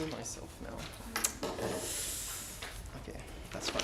see myself now. Okay, that's fine.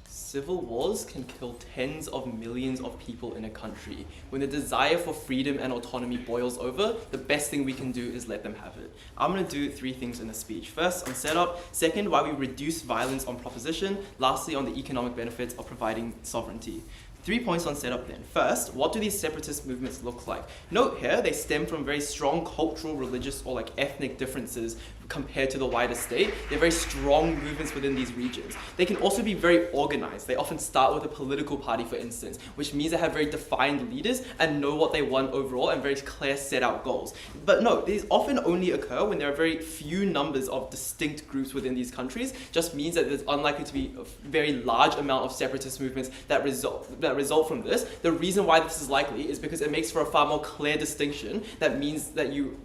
Civil wars can kill tens of millions of people in a country. When the desire for freedom and autonomy boils over, the best thing we can do is let them have it. I'm going to do 3 things in the speech. First, on setup. Second, why we reduce violence on proposition. Lastly, on the economic benefits of providing sovereignty. 3 points on setup then. First, what do these separatist movements look like? Note here, they stem from very strong cultural, religious, or ethnic differences compared to the wider state. They're very strong movements within these regions. They can also be very organized. They often start with a political party, for instance, which means they have very defined leaders and know what they want overall and very clear set out goals. But no, these often only occur when there are very few numbers of distinct groups within these countries. Just means that there's unlikely to be a very large amount of separatist movements that result from this. The reason why this is likely is because it makes for a far more clear distinction that means that you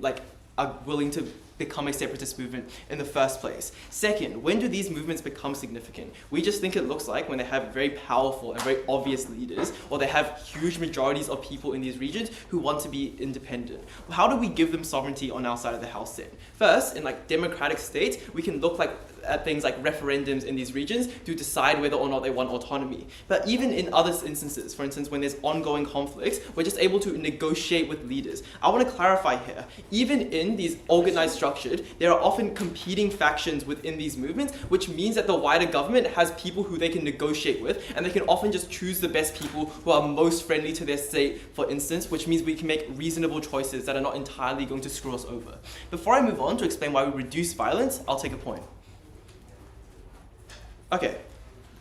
are willing to become a separatist movement in the first place. Second, when do these movements become significant? We just think it looks like when they have very powerful and very obvious leaders, or they have huge majorities of people in these regions who want to be independent. How do we give them sovereignty on our side of the house then? First, in democratic states, we can look at things like referendums in these regions to decide whether or not they want autonomy. But even in other instances, for instance, when there's ongoing conflicts, we're just able to negotiate with leaders. I want to clarify here, even in these organized structured, there are often competing factions within these movements, which means that the wider government has people who they can negotiate with, and they can often just choose the best people who are most friendly to their state, for instance, which means we can make reasonable choices that are not entirely going to screw us over. Before I move on to explain why we reduce violence, I'll take a point. Okay,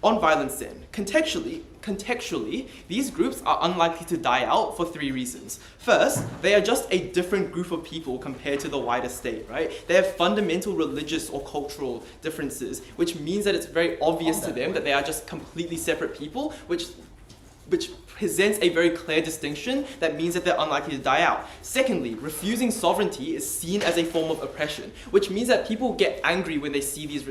on violence then. Contextually, these groups are unlikely to die out for 3 reasons. First, they are just a different group of people compared to the wider state, right? They have fundamental religious or cultural differences, which means that it's very obvious to them that they are just completely separate people, which presents a very clear distinction that means that they're unlikely to die out. Secondly, refusing sovereignty is seen as a form of oppression, which means that people get angry when they see these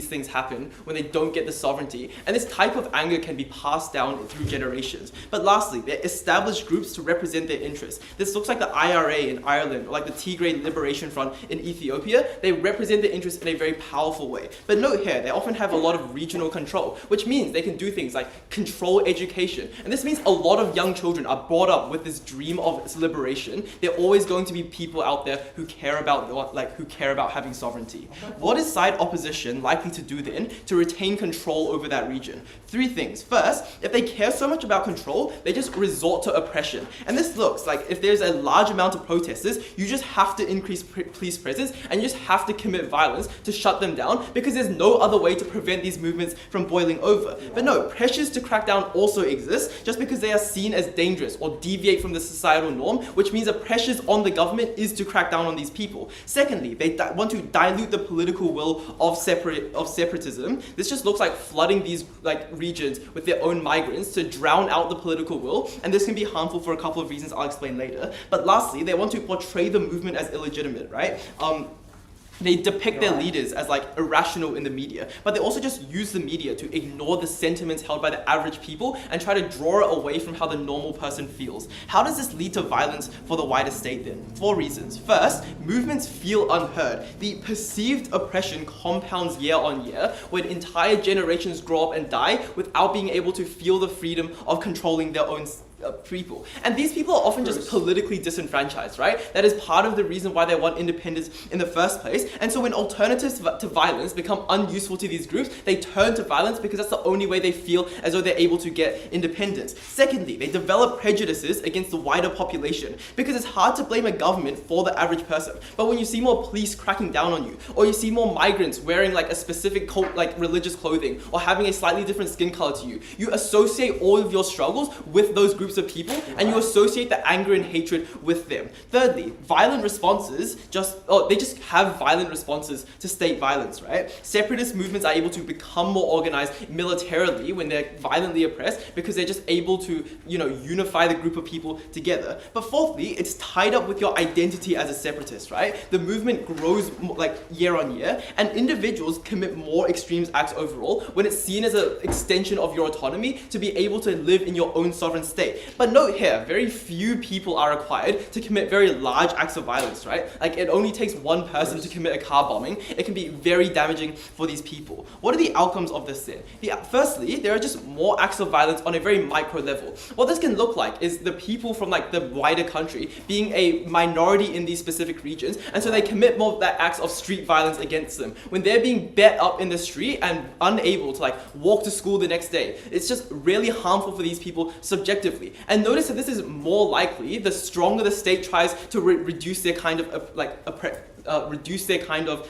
things happen, when they don't get the sovereignty, and this type of anger can be passed down through generations. But lastly, they're established groups to represent their interests. This looks like the IRA in Ireland, or the Tigray Liberation Front in Ethiopia. They represent their interests in a very powerful way. But note here, they often have a lot of regional control, which means they can do things like control education. And this means a lot of young children are brought up with this dream of liberation. There are always going to be people out there who care about having sovereignty. What is side opposition likely to do then to retain control over that region? 3 things. First, if they care so much about control, they just resort to oppression. And this looks like if there's a large amount of protesters, you just have to increase police presence and you just have to commit violence to shut them down because there's no other way to prevent these movements from boiling over. But no, pressures to crack down also exist just because they are seen as dangerous or deviate from the societal norm, which means that pressures on the government is to crack down on these people. Secondly, they want to dilute the political will of separatism. This just looks like flooding these regions with their own migrants to drown out the political will, and this can be harmful for a couple of reasons I'll explain later. But lastly, they want to portray the movement as illegitimate, right? They depict their leaders as irrational in the media, but they also just use the media to ignore the sentiments held by the average people and try to draw it away from how the normal person feels. How does this lead to violence for the wider state then? 4 reasons. First, movements feel unheard. The perceived oppression compounds year on year when entire generations grow up and die without being able to feel the freedom of controlling their own people. And these people are often just politically disenfranchised, right? That is part of the reason why they want independence in the first place. And so when alternatives to violence become unuseful to these groups, they turn to violence because that's the only way they feel as though they're able to get independence. Secondly, they develop prejudices against the wider population because it's hard to blame a government for the average person. But when you see more police cracking down on you, or you see more migrants wearing a specific religious clothing, or having a slightly different skin color to you, you associate all of your struggles with those groups groups of people and you associate the anger and hatred with them. Thirdly, violent responses they just have violent responses to state violence, right? Separatist movements are able to become more organized militarily when they're violently oppressed because they're just able to, unify the group of people together. But fourthly, it's tied up with your identity as a separatist, right? The movement grows year on year, and individuals commit more extreme acts overall when it's seen as an extension of your autonomy to be able to live in your own sovereign state. But note here, very few people are required to commit very large acts of violence, right? Like, it only takes one person to commit a car bombing. It can be very damaging for these people. What are the outcomes of this then? Firstly, there are just more acts of violence on a very micro level. What this can look like is the people from the wider country being a minority in these specific regions, and so they commit more acts of street violence against them. When they're being bet up in the street and unable to walk to school the next day, it's just really harmful for these people subjectively. And notice that this is more likely the stronger the state tries to reduce their kind of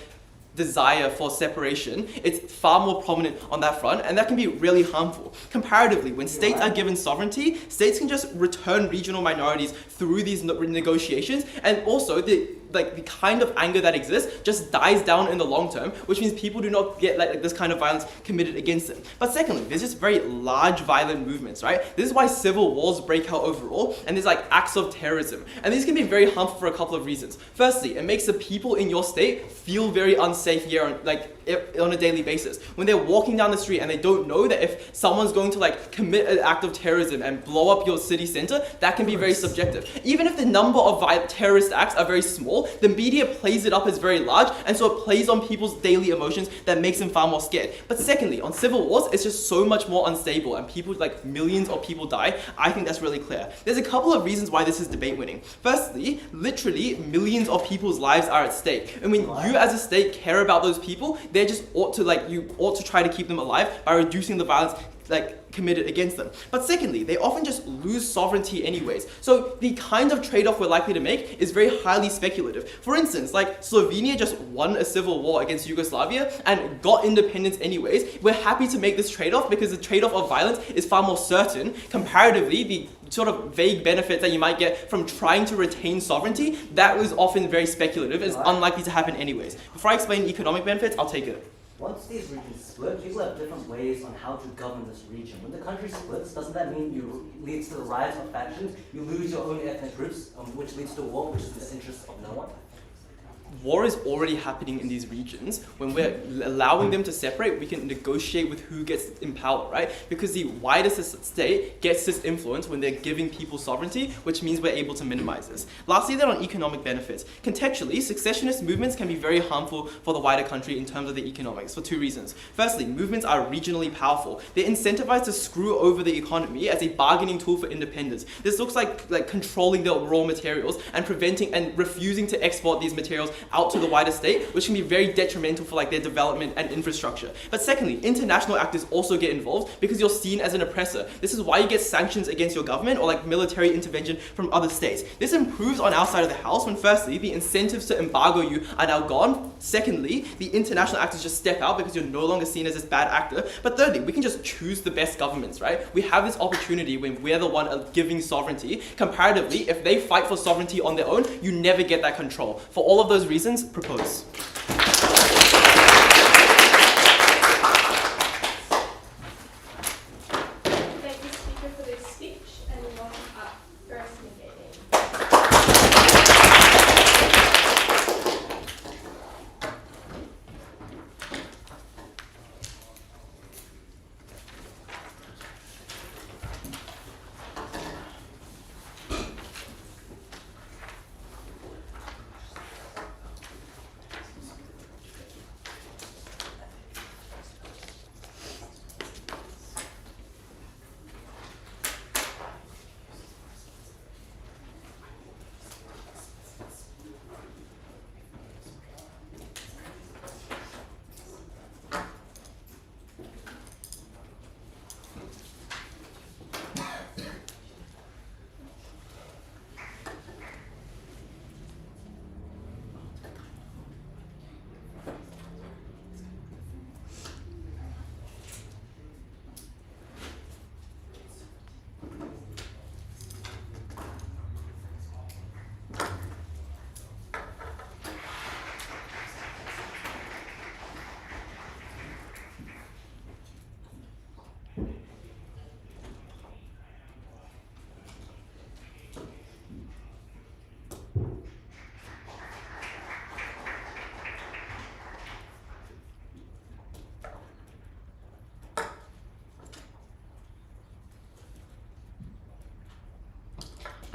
desire for separation. It's far more prominent on that front, and that can be really harmful. Comparatively, when states are given sovereignty, states can just return regional minorities through these negotiations, and also the kind of anger that exists just dies down in the long term, which means people do not get this kind of violence committed against them. But secondly, there's just very large violent movements, right? This is why civil wars break out overall, and there's acts of terrorism. And these can be very harmful for a couple of reasons. Firstly, it makes the people in your state feel very unsafe here on a daily basis. When they're walking down the street and they don't know that if someone's going to commit an act of terrorism and blow up your city center, that can be very subjective. Even if the number of terrorist acts are very small, the media plays it up as very large, and so it plays on people's daily emotions that makes them far more scared. But secondly, on civil wars, it's just so much more unstable, and millions of people die. I think that's really clear. There's a couple of reasons why this is debate winning. Firstly, literally millions of people's lives are at stake, and when you as a state care about those people, you ought to try to keep them alive by reducing the violence committed against them. But secondly, they often just lose sovereignty anyways. So the kind of trade-off we're likely to make is very highly speculative. For instance, Slovenia just won a civil war against Yugoslavia and got independence anyways. We're happy to make this trade-off because the trade-off of violence is far more certain. Comparatively, the sort of vague benefits that you might get from trying to retain sovereignty, that was often very speculative and is unlikely to happen anyways. Before I explain economic benefits, I'll take it. Once these regions split, people have different ways on how to govern this region. When the country splits, doesn't that mean leads to the rise of factions? You lose your own ethnic groups, which leads to war, which is in the interest of no one? War is already happening in these regions. When we're allowing them to separate, we can negotiate with who gets in power, right? Because the wider state gets this influence when they're giving people sovereignty, which means we're able to minimize this. Lastly, then on economic benefits. Contextually, secessionist movements can be very harmful for the wider country in terms of the economics for two reasons. Firstly, movements are regionally powerful. They're incentivized to screw over the economy as a bargaining tool for independence. This looks like controlling the raw materials and preventing and refusing to export these materials out to the wider state, which can be very detrimental for their development and infrastructure. But secondly, international actors also get involved because you're seen as an oppressor. This is why you get sanctions against your government or military intervention from other states. This improves on our side of the house when firstly, the incentives to embargo you are now gone. Secondly, the international actors just step out because you're no longer seen as this bad actor. But thirdly, we can just choose the best governments, right? We have this opportunity when we're the one giving sovereignty. Comparatively, if they fight for sovereignty on their own, you never get that control. For all of those reasons, propose. Thank you, speaker, for this speech, and welcome up first Negating.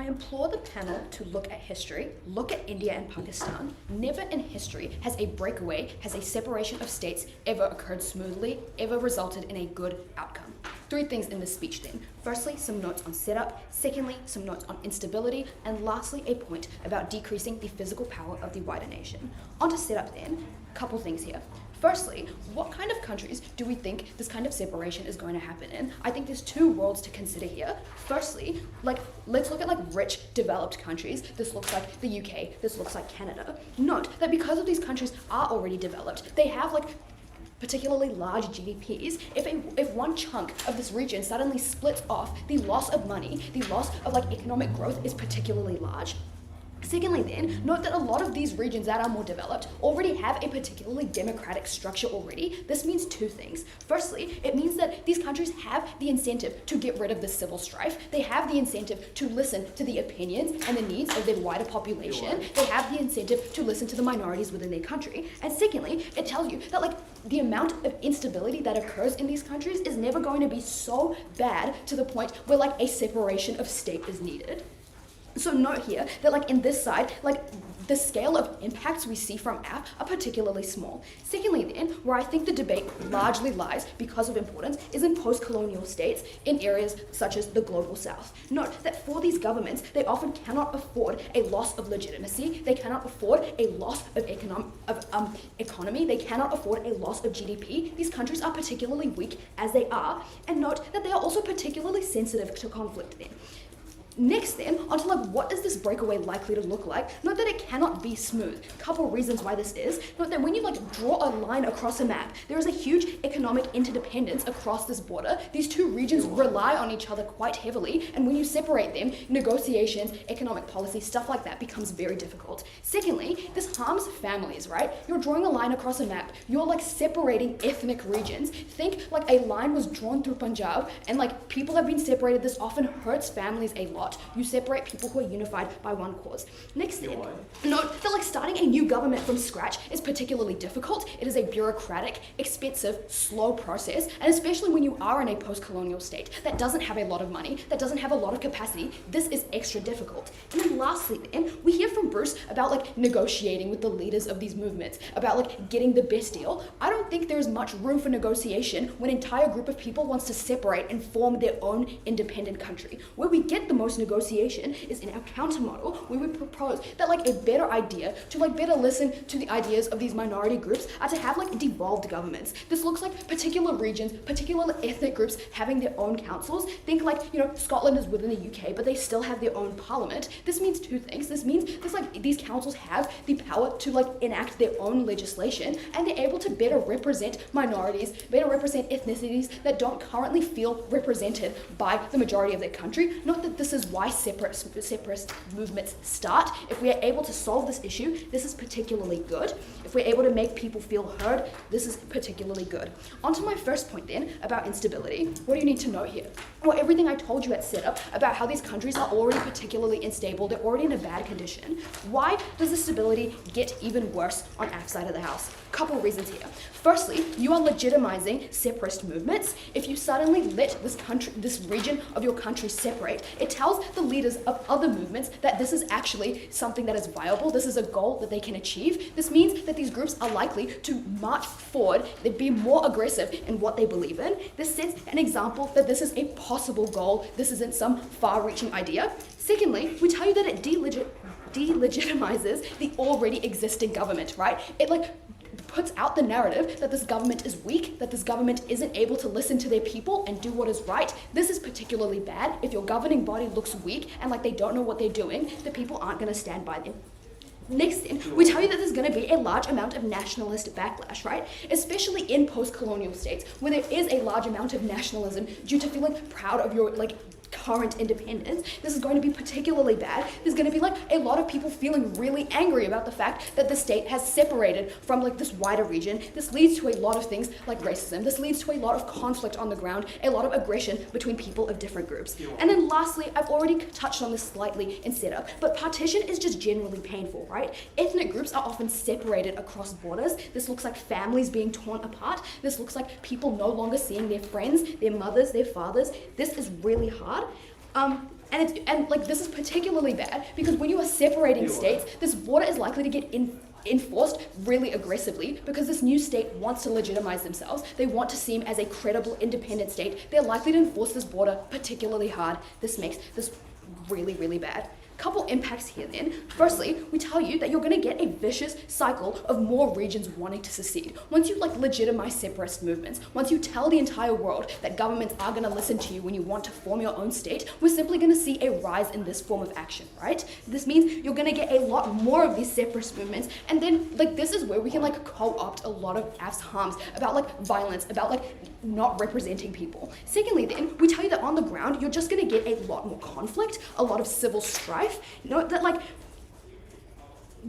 I implore the panel to look at history, look at India and Pakistan. Never in history has a breakaway, has a separation of states ever occurred smoothly, ever resulted in a good outcome. 3 things in this speech then. Firstly, some notes on setup. Secondly, some notes on instability. And lastly, a point about decreasing the physical power of the wider nation. On to setup then. Couple things here. Firstly, what kind of countries do we think this kind of separation is going to happen in? I think there's 2 worlds to consider here. Firstly, let's look at rich, developed countries. This looks like the UK, this looks like Canada. Note that because of these countries are already developed, they have particularly large GDPs. If one chunk of this region suddenly splits off, the loss of money, the loss of economic growth is particularly large. Secondly then, note that a lot of these regions that are more developed already have a particularly democratic structure already. This means 2 things. Firstly, it means that these countries have the incentive to get rid of the civil strife. They have the incentive to listen to the opinions and the needs of their wider population. They have the incentive to listen to the minorities within their country. And secondly, it tells you that the amount of instability that occurs in these countries is never going to be so bad to the point where a separation of state is needed. So note here that in this side, the scale of impacts we see from app are particularly small. Secondly then, where I think the debate largely lies because of importance is in post-colonial states in areas such as the global south. Note that for these governments, they often cannot afford a loss of legitimacy, they cannot afford a loss of economy, they cannot afford a loss of GDP. These countries are particularly weak as they are, and note that they are also particularly sensitive to conflict then. Next then, onto what is this breakaway likely to look like? Note that it cannot be smooth. Couple reasons why this is. Note that when you draw a line across a map, there is a huge economic interdependence across this border. These 2 regions rely on each other quite heavily, and when you separate them, negotiations, economic policy, stuff like that becomes very difficult. Secondly, this harms families, right? You're drawing a line across a map. You're separating ethnic regions. Think a line was drawn through Punjab, and people have been separated. This often hurts families a lot. You separate people who are unified by one cause. Next thing, note that starting a new government from scratch is particularly difficult. It is a bureaucratic, expensive, slow process, and especially when you are in a post-colonial state that doesn't have a lot of money, that doesn't have a lot of capacity, this is extra difficult. And then lastly then, we hear from Bruce about negotiating with the leaders of these movements, about getting the best deal. I don't think there is much room for negotiation when an entire group of people wants to separate and form their own independent country. Where we get the most negotiation is in our counter model, where we propose that a better idea to better listen to the ideas of these minority groups are to have devolved governments. This looks like particular regions, particular ethnic groups having their own councils. Think Scotland is within the UK, but they still have their own parliament. This means 2 things. This means these councils have the power to enact their own legislation, and they're able to better represent minorities, better represent ethnicities that don't currently feel represented by the majority of their country. Not that this is why separatist movements start. If we are able to solve this issue, this is particularly good. If we're able to make people feel heard, this is particularly good. On to my first point then, about instability. What do you need to know here? Well, everything I told you at setup about how these countries are already particularly unstable, they're already in a bad condition. Why does the stability get even worse on our side of the house? Couple reasons here. Firstly, you are legitimizing separatist movements. If you suddenly let this region of your country separate, it tells the leaders of other movements that this is actually something that is viable. This is a goal that they can achieve. This means that these groups are likely to march forward, they'd be more aggressive in what they believe in. This sets an example that this is a possible goal. This isn't some far-reaching idea. Secondly, we tell you that it delegitimizes the already existing government, right? It puts out the narrative that this government is weak, that this government isn't able to listen to their people and do what is right. This is particularly bad. If your governing body looks weak and they don't know what they're doing, the people aren't going to stand by them. Next thing, we tell you that there's going to be a large amount of nationalist backlash, right? Especially in post-colonial states, where there is a large amount of nationalism due to feeling proud of your current independence. This is going to be particularly bad. There's going to be a lot of people feeling really angry about the fact that the state has separated from this wider region. This leads to a lot of things like racism. This leads to a lot of conflict on the ground, a lot of aggression between people of different groups. And then lastly, I've already touched on this slightly in setup, but partition is just generally painful, right? Ethnic groups are often separated across borders. This looks like families being torn apart. This looks like people no longer seeing their friends, their mothers, their fathers. This is really hard. And like this is particularly bad because when you are separating states, this border is likely to get enforced really aggressively because this new state wants to legitimize themselves. They want to seem as a credible, independent state. They're likely to enforce this border particularly hard. This makes this really, really bad. Couple impacts here then. Firstly, we tell you that you're going to get a vicious cycle of more regions wanting to secede. Once you like legitimize separatist movements, once you tell the entire world that governments are going to listen to you when you want to form your own state, we're simply going to see a rise in this form of action, right? This means you're going to get a lot more of these separatist movements, and then like this is where we can like co-opt a lot of AF's harms about like violence, about like not representing people. Secondly then, we tell you that on the ground, you're just going to get a lot more conflict, a lot of civil strife. Note that like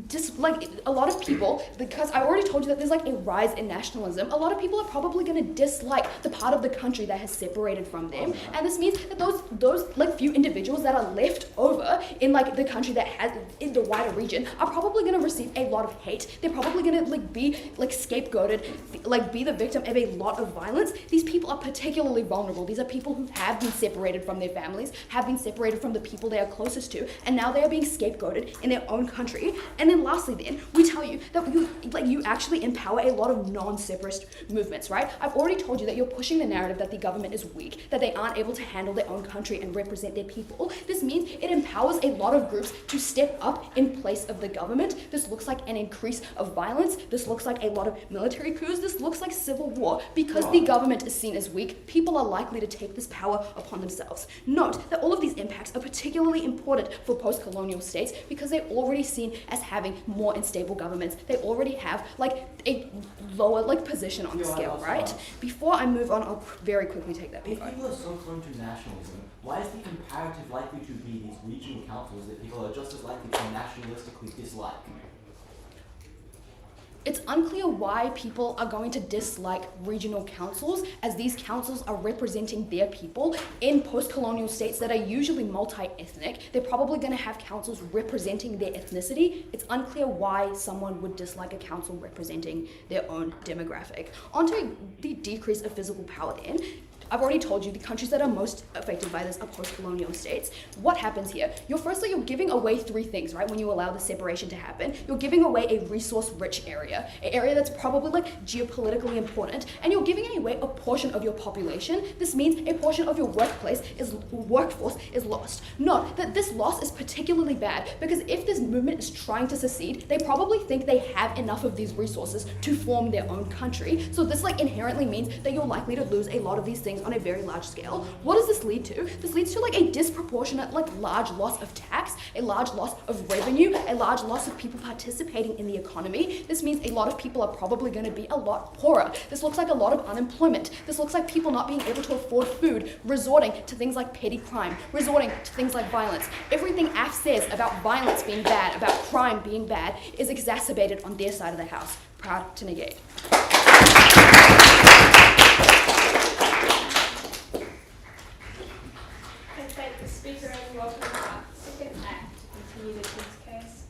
just like a lot of people, because I already told you that there's like a rise in nationalism, a lot of people are probably going to dislike the part of the country that has separated from them, and this means that those like few individuals that are left over in like the country that has in the wider region are probably going to receive a lot of hate. They're probably going to like be like scapegoated, like be the victim of a lot of violence. These people are particularly vulnerable. These are people who have been separated from their families, have been separated from the people they are closest to, and now they are being scapegoated in their own country. And then lastly then, we tell you that you actually empower a lot of non-separatist movements, right? I've already told you that you're pushing the narrative that the government is weak, that they aren't able to handle their own country and represent their people. This means it empowers a lot of groups to step up in place of the government. This looks like an increase of violence. This looks like a lot of military coups. This looks like civil war. Because the government is seen as weak, people are likely to take this power upon themselves. Note that all of these impacts are particularly important for post-colonial states because they're already seen as having more unstable governments. They already have like a lower like position on the scale, right? Before I move on, I'll very quickly take that. If people are so prone to nationalism, why is the comparative likely to be these regional councils that people are just as likely to nationalistically dislike? It's unclear why people are going to dislike regional councils, as these councils are representing their people in post-colonial states that are usually multi-ethnic. They're probably going to have councils representing their ethnicity. It's unclear why someone would dislike a council representing their own demographic. Onto the decrease of physical power then. I've already told you the countries that are most affected by this are post-colonial states. What happens here? You're giving away three things, right? When you allow the separation to happen, you're giving away a resource-rich area, an area that's probably like geopolitically important, and you're giving away a portion of your population. This means a portion of your workforce is lost. Note that this loss is particularly bad because if this movement is trying to secede, they probably think they have enough of these resources to form their own country. So this like inherently means that you're likely to lose a lot of these things on a very large scale. What does this lead to? This leads to like a disproportionate like large loss of tax, a large loss of revenue, a large loss of people participating in the economy. This means a lot of people are probably going to be a lot poorer. This looks like a lot of unemployment. This looks like people not being able to afford food, resorting to things like petty crime, resorting to things like violence. Everything AF says about violence being bad, about crime being bad, is exacerbated on their side of the house. Proud to negate. I thank the speaker and welcome our second act to continue the kid's case.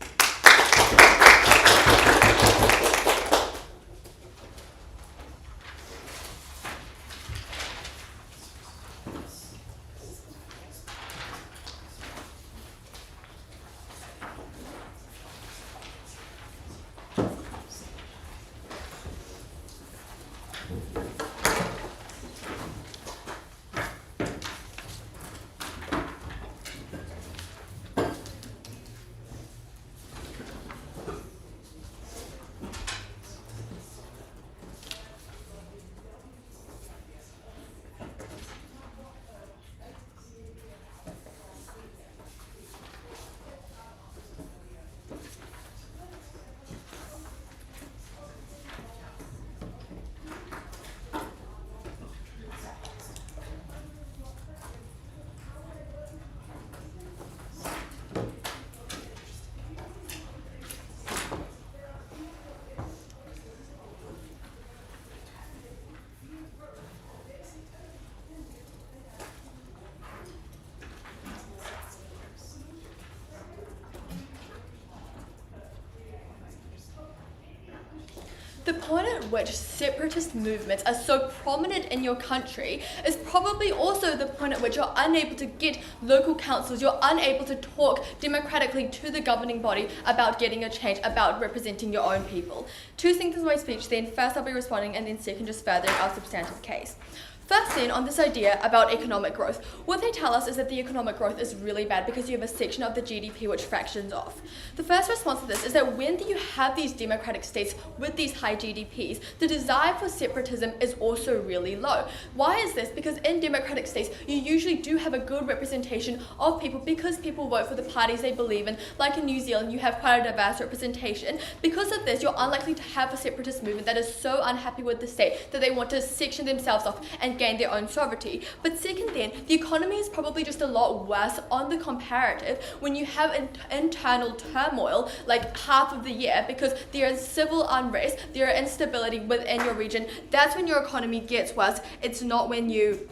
The point at which separatist movements are so prominent in your country is probably also the point at which you're unable to get local councils, you're unable to talk democratically to the governing body about getting a change, about representing your own people. Two things in my speech then. First I'll be responding, and then second just furthering our substantive case. First then, on this idea about economic growth, what they tell us is that the economic growth is really bad because you have a section of the GDP which fractions off. The first response to this is that when you have these democratic states with these high GDPs, the desire for separatism is also really low. Why is this? Because in democratic states, you usually do have a good representation of people because people vote for the parties they believe in. Like in New Zealand, you have quite a diverse representation. Because of this, you're unlikely to have a separatist movement that is so unhappy with the state that they want to section themselves off and gain their own sovereignty. But second then, the economy is probably just a lot worse on the comparative when you have internal turmoil like half of the year because there is civil unrest, there is instability within your region. That's when your economy gets worse. It's not when you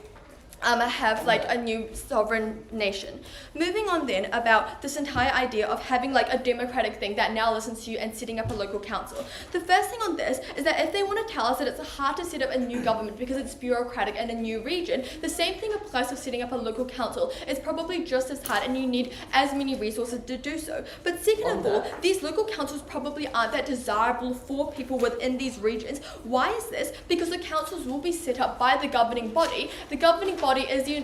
have like a new sovereign nation. Moving on then about this entire idea of having like a democratic thing that now listens to you and setting up a local council. The first thing on this is that if they want to tell us that it's hard to set up a new government because it's bureaucratic in a new region, the same thing applies to setting up a local council. It's probably just as hard and you need as many resources to do so. But second of all, these local councils probably aren't that desirable for people within these regions. Why is this? Because the councils will be set up by the governing body. The governing body is the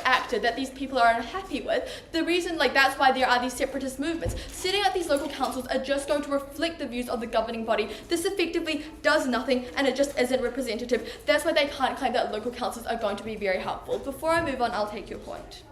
actor that these people are unhappy with. The reason that's why there are these separatist movements. Setting up these local councils are just going to reflect the views of the governing body. This effectively does nothing and it just isn't representative. That's why they can't claim that local councils are going to be very helpful. Before I move on, I'll take your point.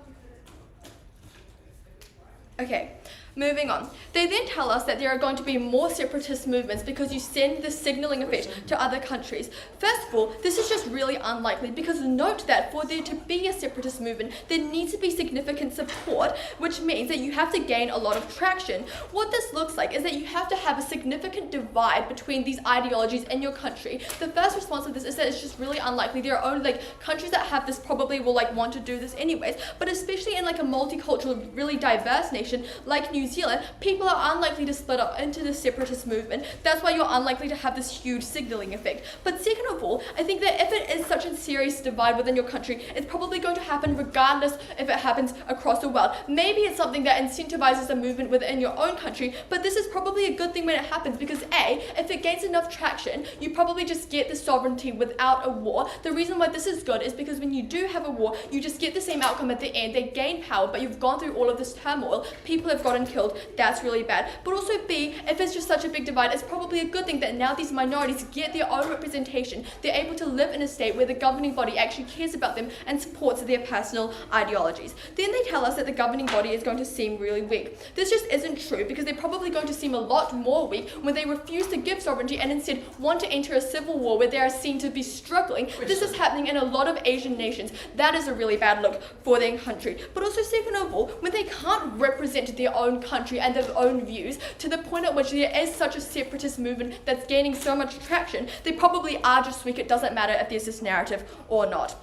Okay. Moving on. They then tell us that there are going to be more separatist movements because you send this signalling effect to other countries. First of all, this is just really unlikely because note that for there to be a separatist movement, there needs to be significant support, which means that you have to gain a lot of traction. What this looks like is that you have to have a significant divide between these ideologies in your country. The first response to this is that it's just really unlikely. There are only countries that have this probably will want to do this anyways, but especially in a multicultural, really diverse nation like New Zealand, people are unlikely to split up into the separatist movement. That's why you're unlikely to have this huge signalling effect. But second of all, I think that if it is such a serious divide within your country, it's probably going to happen regardless if it happens across the world. Maybe it's something that incentivizes a movement within your own country, but this is probably a good thing when it happens because A, if it gains enough traction, you probably just get the sovereignty without a war. The reason why this is good is because when you do have a war, you just get the same outcome at the end. They gain power, but you've gone through all of this turmoil. People have gotten killed. That's really bad. But also B, if it's just such a big divide, it's probably a good thing that now these minorities get their own representation. They're able to live in a state where the governing body actually cares about them and supports their personal ideologies. Then they tell us that the governing body is going to seem really weak. This just isn't true because they're probably going to seem a lot more weak when they refuse to give sovereignty and instead want to enter a civil war where they are seen to be struggling. This is happening in a lot of Asian nations. That is a really bad look for their country. But also second of all, when they can't represent their own country and their own views to the point at which there is such a separatist movement that's gaining so much traction, they probably are just weak. It doesn't matter if there's this narrative or not.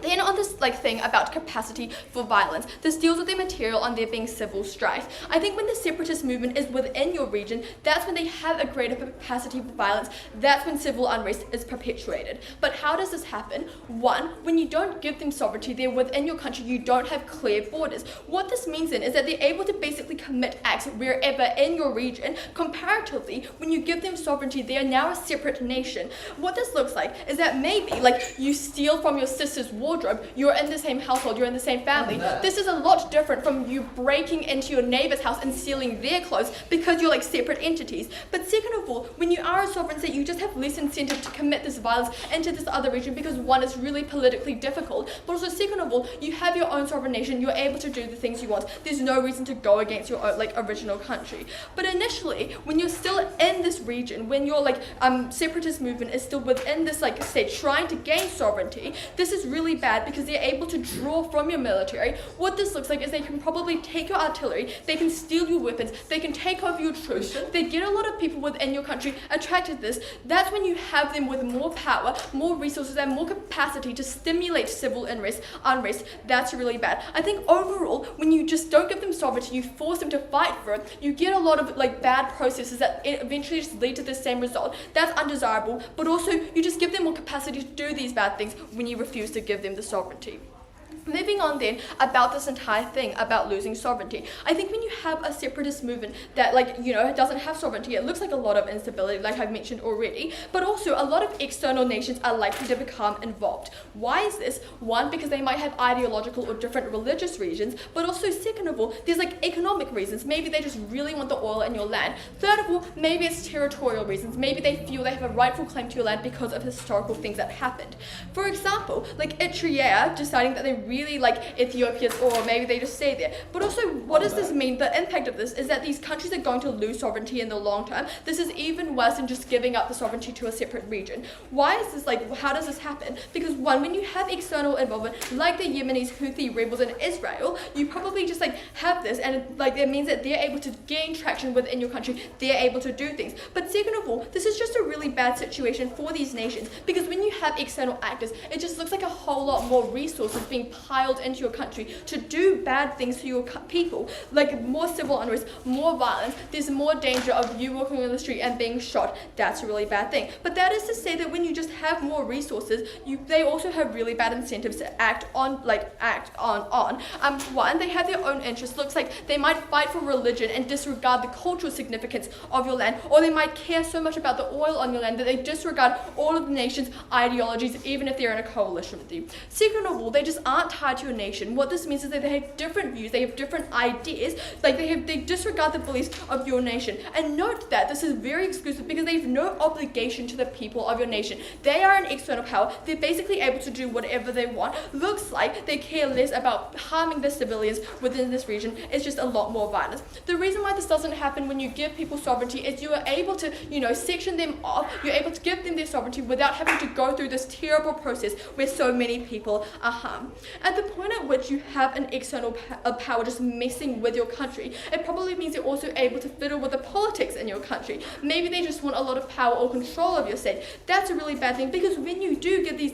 Then on this thing about capacity for violence, this deals with the material on there being civil strife. I think when the separatist movement is within your region, that's when they have a greater capacity for violence. That's when civil unrest is perpetuated. But how does this happen? One, when you don't give them sovereignty, they're within your country, you don't have clear borders. What this means then is that they're able to basically commit acts wherever in your region. Comparatively, when you give them sovereignty, they are now a separate nation. What this looks like is that maybe you steal from your sister's wardrobe, you're in the same household, you're in the same family. This is a lot different from you breaking into your neighbor's house and stealing their clothes because you're separate entities. But second of all, when you are a sovereign state, you just have less incentive to commit this violence into this other region because one, is really politically difficult, but also second of all, you have your own sovereign nation, you're able to do the things you want. There's no reason to go against your own original country. But initially, when you're still in this region, when your separatist movement is still within this state trying to gain sovereignty, this is really really bad because they're able to draw from your military. What this looks like is they can probably take your artillery, they can steal your weapons, they can take over your troops, they get a lot of people within your country attracted to this. That's when you have them with more power, more resources, and more capacity to stimulate civil unrest. That's really bad. I think overall, when you just don't give them sovereignty, you force them to fight for it, you get a lot of bad processes that eventually just lead to the same result. That's undesirable, but also you just give them more capacity to do these bad things when you refuse to give them the sovereignty. Moving on then about this entire thing about losing sovereignty. I think when you have a separatist movement that doesn't have sovereignty, it looks like a lot of instability, like I've mentioned already, but also a lot of external nations are likely to become involved. Why is this? One, because they might have ideological or different religious reasons, but also second of all, there's economic reasons. Maybe they just really want the oil in your land. Third of all, maybe it's territorial reasons. Maybe they feel they have a rightful claim to your land because of historical things that happened. For example, Eritrea deciding that they really like Ethiopians, or maybe they just stay there. But also, what does this mean? The impact of this is that these countries are going to lose sovereignty in the long term. This is even worse than just giving up the sovereignty to a separate region. Why is this how does this happen? Because one, when you have external involvement, like the Yemeni Houthi rebels in Israel, you probably just have this, and it means that they're able to gain traction within your country, they're able to do things. But second of all, this is just a really bad situation for these nations, because when you have external actors, it just looks like a whole lot more resources being piled into your country to do bad things to your people, more civil unrest, more violence. There's more danger of you walking on the street and being shot. That's a really bad thing. But that is to say that when you just have more resources, they also have really bad incentives to act on. One, they have their own interests. Looks like they might fight for religion and disregard the cultural significance of your land, or they might care so much about the oil on your land that they disregard all of the nation's ideologies, even if they're in a coalition with you. Second of all, they just aren't tied to a nation. What this means is that they have different views, they have different ideas, they disregard the beliefs of your nation. And note that this is very exclusive because they have no obligation to the people of your nation. They are an external power. They're basically able to do whatever they want. Looks like they care less about harming the civilians within this region. It's just a lot more violence. The reason why this doesn't happen when you give people sovereignty is you are able to, section them off. You're able to give them their sovereignty without having to go through this terrible process where so many people are harmed. At the point at which you have an external power just messing with your country, it probably means you're also able to fiddle with the politics in your country. Maybe they just want a lot of power or control of your state. That's a really bad thing, because when you do give these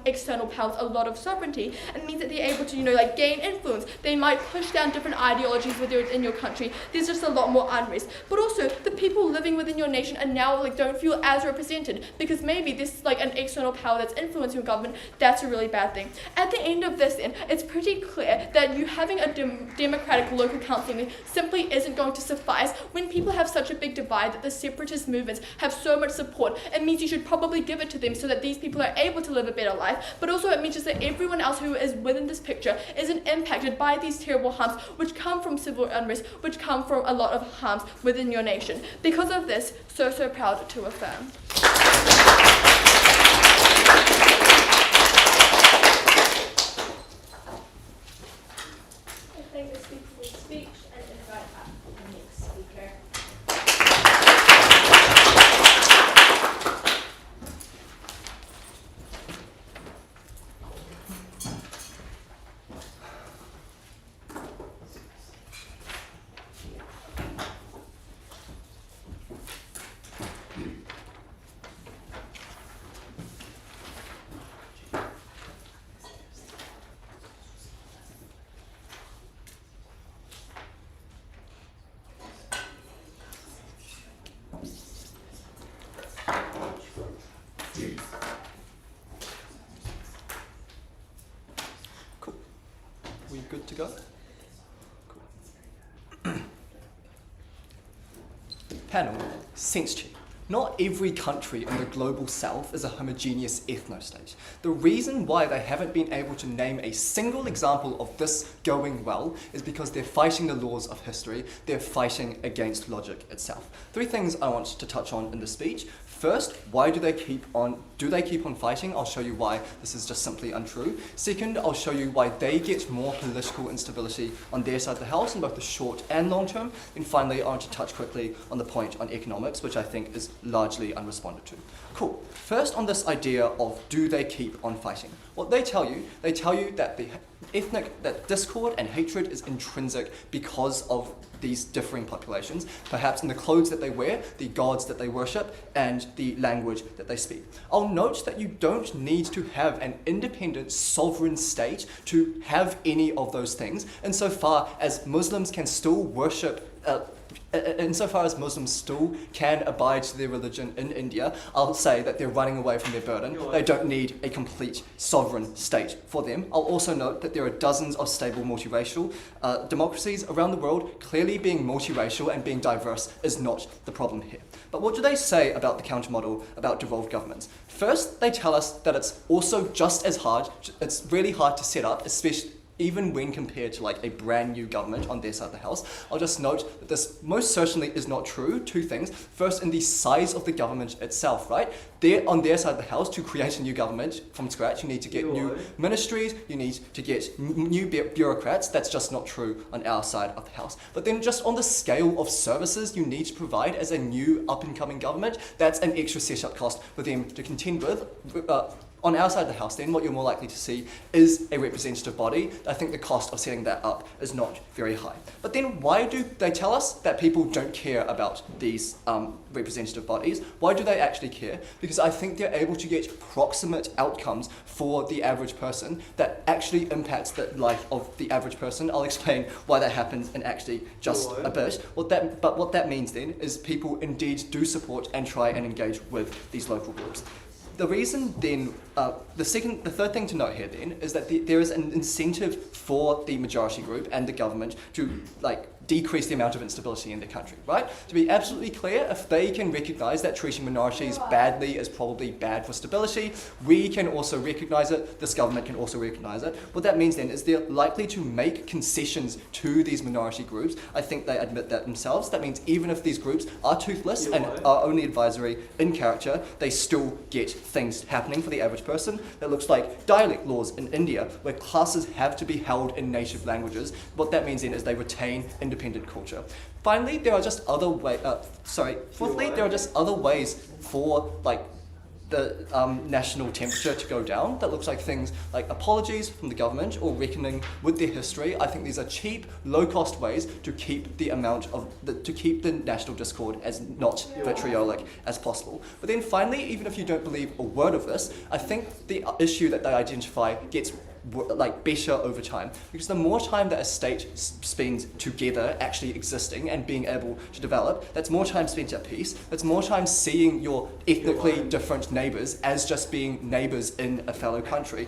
external powers a lot of sovereignty, it means that they're able to, gain influence. They might push down different ideologies in your country. There's just a lot more unrest. But also, the people living within your nation are now don't feel as represented, because maybe this is an external power that's influencing your government. That's a really bad thing. At the end of this, then, it's pretty clear that you having a democratic local council simply isn't going to suffice when people have such a big divide that the separatist movements have so much support. It means you should probably give it to them so that these people are able to live a better life, but also it means just that everyone else who is within this picture isn't impacted by these terrible harms which come from civil unrest, which come from a lot of harms within your nation. Because of this, so proud to affirm. I thank the speaker for his speech and invite up the next speaker. Cool. We good to go? Cool. Panel, sense check. Not every country in the global south is a homogeneous ethno-state. The reason why they haven't been able to name a single example of this going well is because they're fighting the laws of history, they're fighting against logic itself. 3 things I want to touch on in the speech. First, why do they keep on fighting? I'll show you why this is just simply untrue. Second, I'll show you why they get more political instability on their side of the house in both the short and long term. And finally, I want to touch quickly on the point on economics, which I think is largely unresponded to. Cool. First, on this idea of do they keep on fighting? What they tell you that that discord and hatred is intrinsic because of these differing populations, perhaps in the clothes that they wear, the gods that they worship, and the language that they speak. I'll note that you don't need to have an independent sovereign state to have any of those things, insofar as Muslims can still worship insofar as Muslims still can abide to their religion in India, I'll say that they're running away from their burden. They don't need a complete sovereign state for them. I'll also note that there are dozens of stable multiracial democracies around the world. Clearly being multiracial and being diverse is not the problem here. But what do they say about the countermodel, about devolved governments? First, they tell us that it's also just as hard, it's really hard to set up, especially even when compared to like a brand new government on their side of the house. I'll just note that this most certainly is not true. Two things. First, in the size of the government itself, right? On their side of the house, to create a new government from scratch, you need to get new ministries, you need to get new bureaucrats. That's just not true on our side of the house. But then just on the scale of services you need to provide as a new up-and-coming government, that's an extra setup cost for them to contend with. On our side of the house, then, what you're more likely to see is a representative body. I think the cost of setting that up is not very high. But then why do they tell us that people don't care about these representative bodies? Why do they actually care? Because I think they're able to get proximate outcomes for the average person that actually impacts the life of the average person. I'll explain why that happens in actually just a bit. But what that means then is people indeed do support and try and engage with these local groups. The reason then, the third thing to note here then is that there is an incentive for the majority group and the government to decrease the amount of instability in the country, right? To be absolutely clear, if they can recognise that treating minorities badly is probably bad for stability, we can also recognise it, this government can also recognise it. What that means then is they're likely to make concessions to these minority groups. I think they admit that themselves. That means even if these groups are toothless and are only advisory in character, they still get things happening for the average person. That looks like dialect laws in India, where classes have to be held in native languages. What that means then is they retain independent culture. Finally, there are just other fourthly, there are just other ways for the national temperature to go down. That looks like things like apologies from the government or reckoning with their history. I think these are cheap, low-cost ways to keep the national discord as not vitriolic as possible. But then finally, even if you don't believe a word of this, I think the issue that they identify gets better over time, because the more time that a state spends together actually existing and being able to develop, that's more time spent at peace, that's more time seeing your ethnically different neighbours as just being neighbours in a fellow country.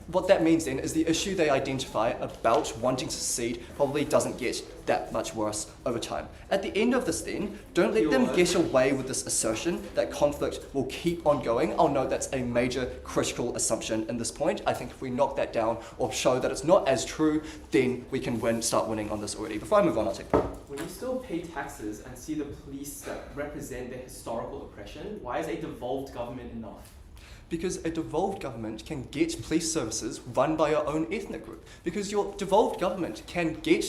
What that means then is the issue they identify about wanting to secede probably doesn't get that much worse over time. At the end of this then, don't let them get away with this assertion that conflict will keep on going. I'll note that's a major critical assumption in this point. I think if we knock that down or show that it's not as true, then we can start winning on this already. Before I move on, I'll take that. When you still pay taxes and see the police that represent their historical oppression, why is a devolved government enough? Because a devolved government can get police services run by your own ethnic group. Because your devolved government can get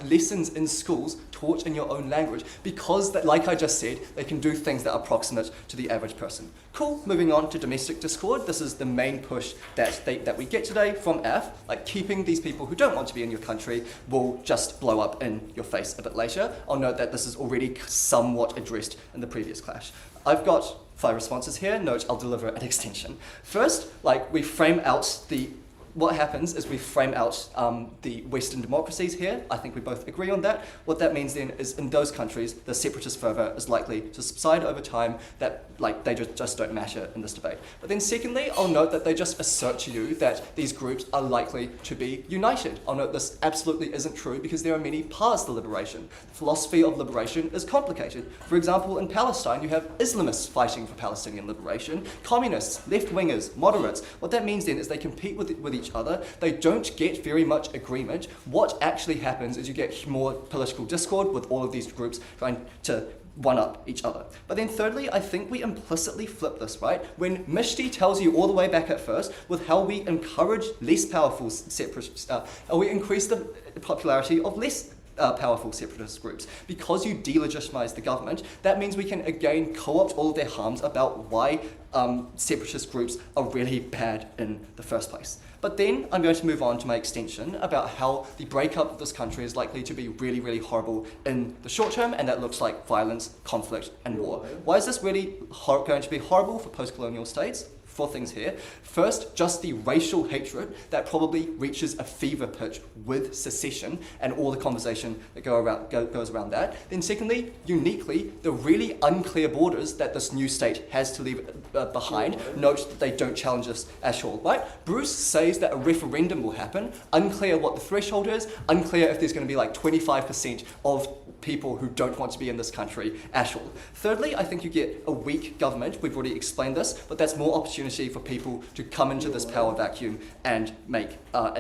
lessons in schools taught in your own language, because that, like I just said, they can do things that are proximate to the average person. Cool, moving on to domestic discord. This is the main push that we get today from AF. Keeping these people who don't want to be in your country will just blow up in your face a bit later. I'll note that this is already somewhat addressed in the previous clash. I've got 5 responses here. Note, I'll deliver an extension. First, we frame out what happens is we frame out the Western democracies here. I think we both agree on that. What that means then is in those countries, the separatist fervour is likely to subside over time, that they just don't matter in this debate. But then secondly, I'll note that they just assert to you that these groups are likely to be united. I'll note this absolutely isn't true, because there are many paths to liberation. The philosophy of liberation is complicated. For example, in Palestine, you have Islamists fighting for Palestinian liberation, communists, left-wingers, moderates. What that means then is they compete with each other. They don't get very much agreement. What actually happens is you get more political discord with all of these groups trying to one-up each other. But then thirdly, I think we implicitly flip this, right? When Mishti tells you all the way back at first with how we encourage less powerful separatists, we increase the popularity of less powerful separatist groups. Because you delegitimize the government, that means we can again co-opt all of their harms about why separatist groups are really bad in the first place. But then I'm going to move on to my extension about how the breakup of this country is likely to be really, really horrible in the short term, and that looks like violence, conflict, and war. Why is this really going to be horrible for post-colonial states? 4 things here. First, just the racial hatred that probably reaches a fever pitch with secession and all the conversation that goes around that. Then secondly, uniquely, the really unclear borders that this new state has to leave behind. Note that they don't challenge us at all, right? Bruce says that a referendum will happen, unclear what the threshold is, unclear if there's going to be like 25% of people who don't want to be in this country at all. Thirdly, I think you get a weak government. We've already explained this, but that's more opportunity for people to come into this power vacuum and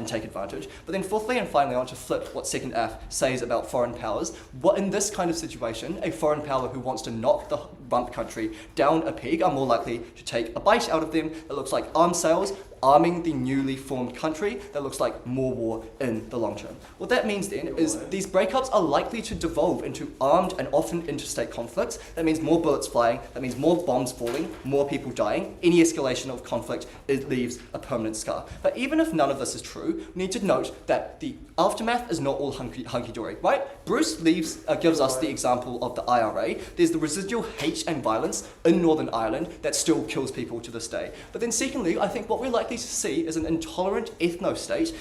take advantage. But then fourthly and finally, I want to flip what Second Aff says about foreign powers. What in this kind of situation, a foreign power who wants to knock the rump country down a peg are more likely to take a bite out of them. It looks like arms sales, arming the newly formed country. That looks like more war in the long term. What that means then is these breakups are likely to devolve into armed and often interstate conflicts. That means more bullets flying, that means more bombs falling, more people dying. Any escalation of conflict, it leaves a permanent scar. But even if none of this is true, we need to note that the aftermath is not all hunky-dory, right? Bruce gives us the example of the IRA. There's the residual hate and violence in Northern Ireland that still kills people to this day. But then secondly, I think what we're likely to see is an intolerant ethno-state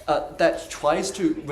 that tries to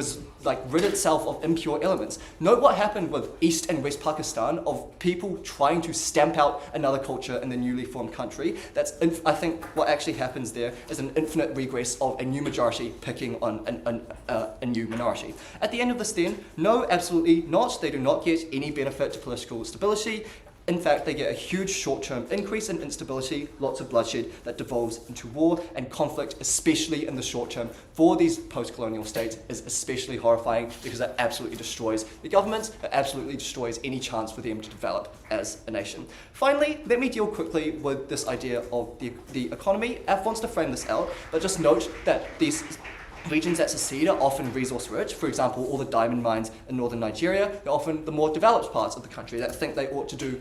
rid itself of impure elements. Note what happened with East and West Pakistan of people trying to stamp out another culture in the newly formed country. I think what actually happens there is an infinite regress of a new majority picking on a new minority. At the end of this then, no, absolutely not. They do not get any benefit to political stability. In fact, they get a huge short-term increase in instability, lots of bloodshed that devolves into war, and conflict, especially in the short term, for these post-colonial states is especially horrifying because it absolutely destroys the governments, it absolutely destroys any chance for them to develop as a nation. Finally, let me deal quickly with this idea of the economy. Aff wants to frame this out, but just note that these regions that secede are often resource rich. For example, all the diamond mines in northern Nigeria are often the more developed parts of the country that think they would do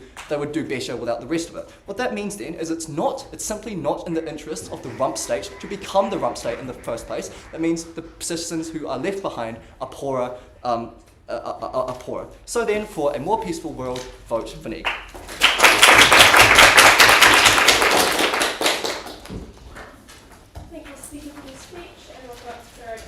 better without the rest of it. What that means then is it's simply not in the interests of the rump state to become the rump state in the first place. That means the citizens who are left behind are poorer. So then, for a more peaceful world, vote for Neg. Thank you, speaker, for your speech, and we'll go to third.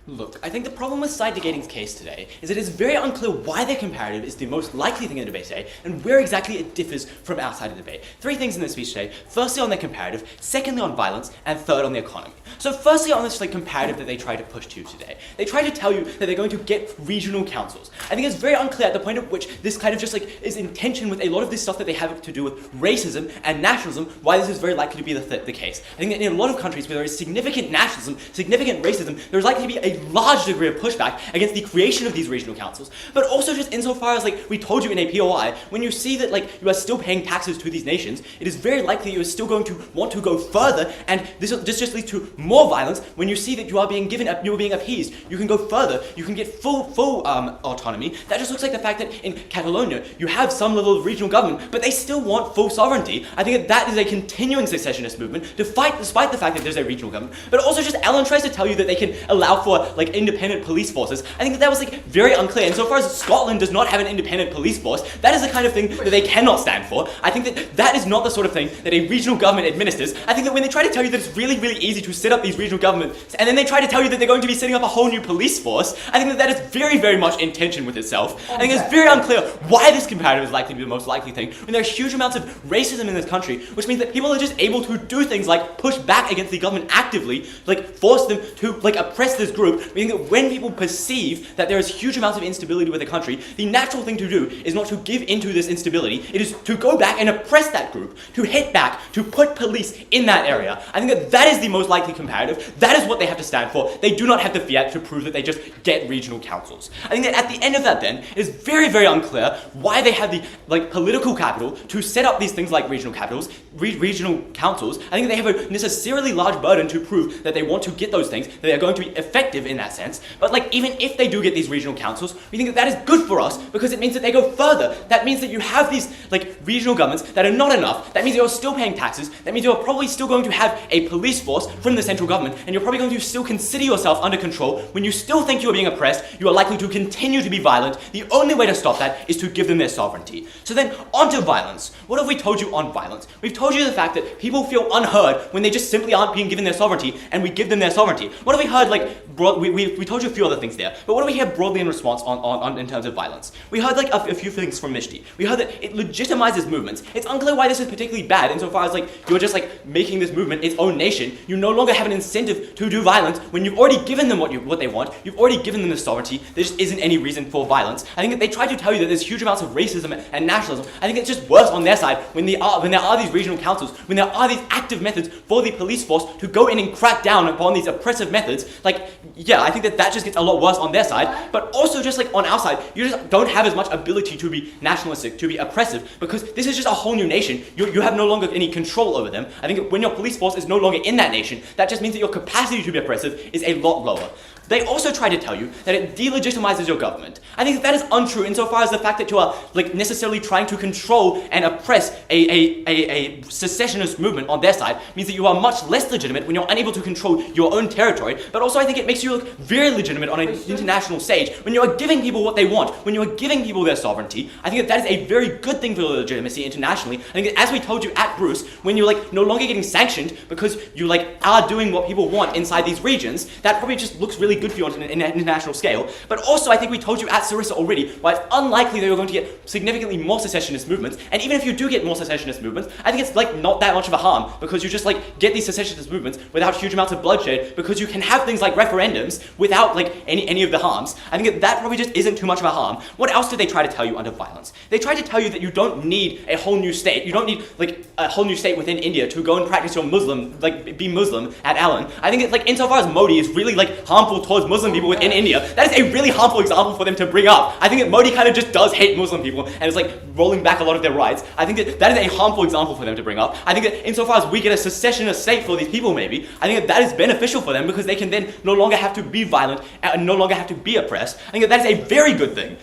Look, I think the problem with side negating's case today is that it's very unclear why their comparative is the most likely thing in the debate today, and where exactly it differs from our side of the debate. 3 things in this speech today. Firstly on their comparative, secondly on violence, and third on the economy. So firstly on this comparative that they try to push to today. They try to tell you that they're going to get regional councils. I think it's very unclear at the point at which this kind of just is in tension with a lot of this stuff that they have to do with racism and nationalism, why this is very likely to be the case. I think that in a lot of countries where there is significant nationalism, significant racism, there's likely to be a large degree of pushback against the creation of these regional councils, but also just insofar as, like we told you in a POI, when you see that like you are still paying taxes to these nations, it is very likely you are still going to want to go further, and this just leads to more violence. When you see that you are being appeased, you can go further, you can get full autonomy. That just looks like the fact that in Catalonia you have some level of regional government, but they still want full sovereignty. I think that is a continuing secessionist movement despite the fact that there's a regional government. But also just Alan tries to tell you that they can allow for like independent police forces. I think that was like very unclear. And so far as Scotland does not have an independent police force, that is the kind of thing that they cannot stand for. I think that that is not the sort of thing that a regional government administers. I think that when they try to tell you that it's really, really easy to set up these regional governments, and then they try to tell you that they're going to be setting up a whole new police force, I think that that is very, very much in tension with itself. I think it's very unclear why this comparative is likely to be the most likely thing, when there are huge amounts of racism in this country, which means that people are just able to do things like push back against the government actively, like force them to like oppress this group, meaning that when people perceive that there is huge amounts of instability with the country, the natural thing to do is not to give into this instability, it is to go back and oppress that group, to hit back, to put police in that area. I think that that is the most likely comparative. That is what they have to stand for. They do not have the fiat to prove that they just get regional councils. I think that at the end of that then, it is very, very unclear why they have the like political capital to set up these things like regional capitals, regional councils. I think they have a necessarily large burden to prove that they want to get those things, that they are going to be effective in that sense. But like even if they do get these regional councils, we think that that is good for us because it means that they go further. That means that you have these like regional governments that are not enough. That means you're still paying taxes. That means you're probably still going to have a police force from the central government, and you're probably going to still consider yourself under control. When you still think you are being oppressed, you are likely to continue to be violent. The only way to stop that is to give them their sovereignty. So then, onto violence. What have we told you on violence? We've told you the fact that people feel unheard when they just simply aren't being given their sovereignty, and we give them their sovereignty. What have we heard, like, we told you a few other things there, but what do we hear broadly in response on in terms of violence? We heard, like, a few things from Mishti. We heard that it legitimizes movements. It's unclear why this is particularly bad, insofar as, like, you're just, like, making this movement its own nation. You no longer have an incentive to do violence when you've already given them what they want. You've already given them the sovereignty. There just isn't any reason for violence. I think that they try to tell you that there's huge amounts of racism and nationalism. I think it's just worse on their side when there are these regional councils, when there are these active methods for the police force to go in and crack down upon these oppressive methods. Like, yeah, I think that just gets a lot worse on their side. But also just like on our side, you just don't have as much ability to be nationalistic, to be oppressive, because this is just a whole new nation. You have no longer any control over them. I think when your police force is no longer in that nation, that just means that your capacity to be oppressive is a lot lower. They also try to tell you that it delegitimizes your government. I think that is untrue insofar as the fact that you are like necessarily trying to control and oppress a secessionist movement on their side means that you are much less legitimate when you're unable to control your own territory. But also I think it makes you look very legitimate on an international stage when you are giving people what they want, when you are giving people their sovereignty. I think that is a very good thing for legitimacy internationally. I think that as we told you at Bruce, when you're like no longer getting sanctioned because you like are doing what people want inside these regions, that probably just looks really good for you on an international scale. But also I think we told you at Sarissa already why it's unlikely that you're going to get significantly more secessionist movements, and even if you do get more secessionist movements, I think it's like not that much of a harm, because you just like get these secessionist movements without huge amounts of bloodshed, because you can have things like referendums without like any of the harms. I think that probably just isn't too much of a harm. What else did they try to tell you under violence? They tried to tell you that you don't need a whole new state. You don't need like a whole new state within India to go and practice your Muslim, like be Muslim at Allen. I think it's like insofar as Modi is really like harmful towards Muslim people within India, that is a really harmful example for them to bring up. I think that Modi kind of just does hate Muslim people and is like rolling back a lot of their rights. I think that is a harmful example for them to bring up. I think that insofar as we get a secessionist state for these people maybe, I think that is beneficial for them because they can then no longer have to be violent and no longer have to be oppressed. I think that is a very good thing.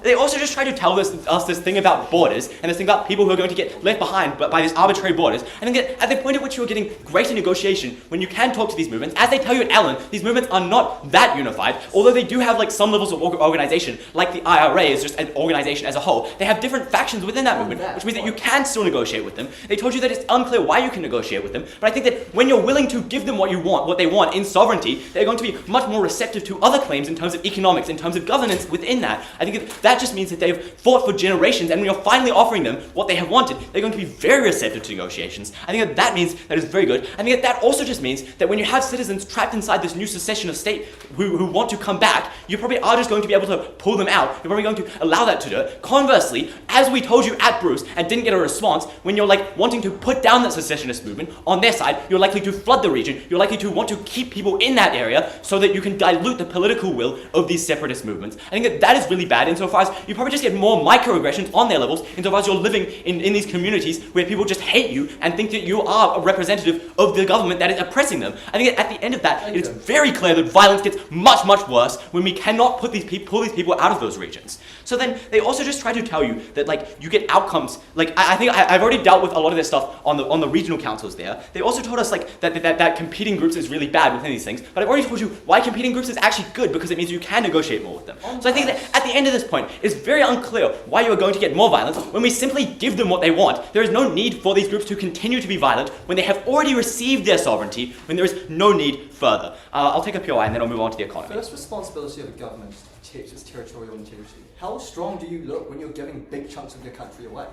They also just try to tell us this thing about borders and this thing about people who are going to get left behind by these arbitrary borders. I think that at the point at which you're getting greater negotiation, when you can talk to these movements, as they tell you at Allen, these movements are not that unified, although they do have like some levels of organization, like the IRA is just an organization as a whole. They have different factions within that movement, which means that you can still negotiate with them. They told you that it's unclear why you can negotiate with them, but I think that when you're willing to give them what they want in sovereignty, they're going to be much more receptive to other claims in terms of economics, in terms of governance within that. I think that just means that they've fought for generations, and when you're finally offering them what they have wanted, they're going to be very receptive to negotiations. I think that means that is very good. I think that also just means that when you have citizens trapped inside this new secessionist state who want to come back, you probably are just going to be able to pull them out. You're probably going to allow that to do it. Conversely, as we told you at Bruce and didn't get a response, when you're like wanting to put down that secessionist movement on their side, you're likely to flood the region. You're likely to want to keep people in that area so that you can dilute the political will of these separatist movements. I think that is really bad insofar as you probably just get more microaggressions on their levels insofar as you're living in these communities where people just hate you and think that you are a representative of the government that is oppressing them. I think that at the end of that, it's very clear that violence gets much, much worse when we cannot pull these people out of those regions. So then they also just try to tell you that like you get outcomes. Like I think I've already dealt with a lot of this stuff on the regional councils there. They also told us like that competing groups is really bad within these things. But I've already told you why competing groups is actually good, because it means you can negotiate more with them. So I think that at the end of this point, it's very unclear why you are going to get more violence when we simply give them what they want. There is no need for these groups to continue to be violent when they have already received their sovereignty, when there is no need further. I'll take a POI and then I'll move on to the economy. First responsibility of a government is to protect its territorial integrity. How strong do you look when you're giving big chunks of your country away?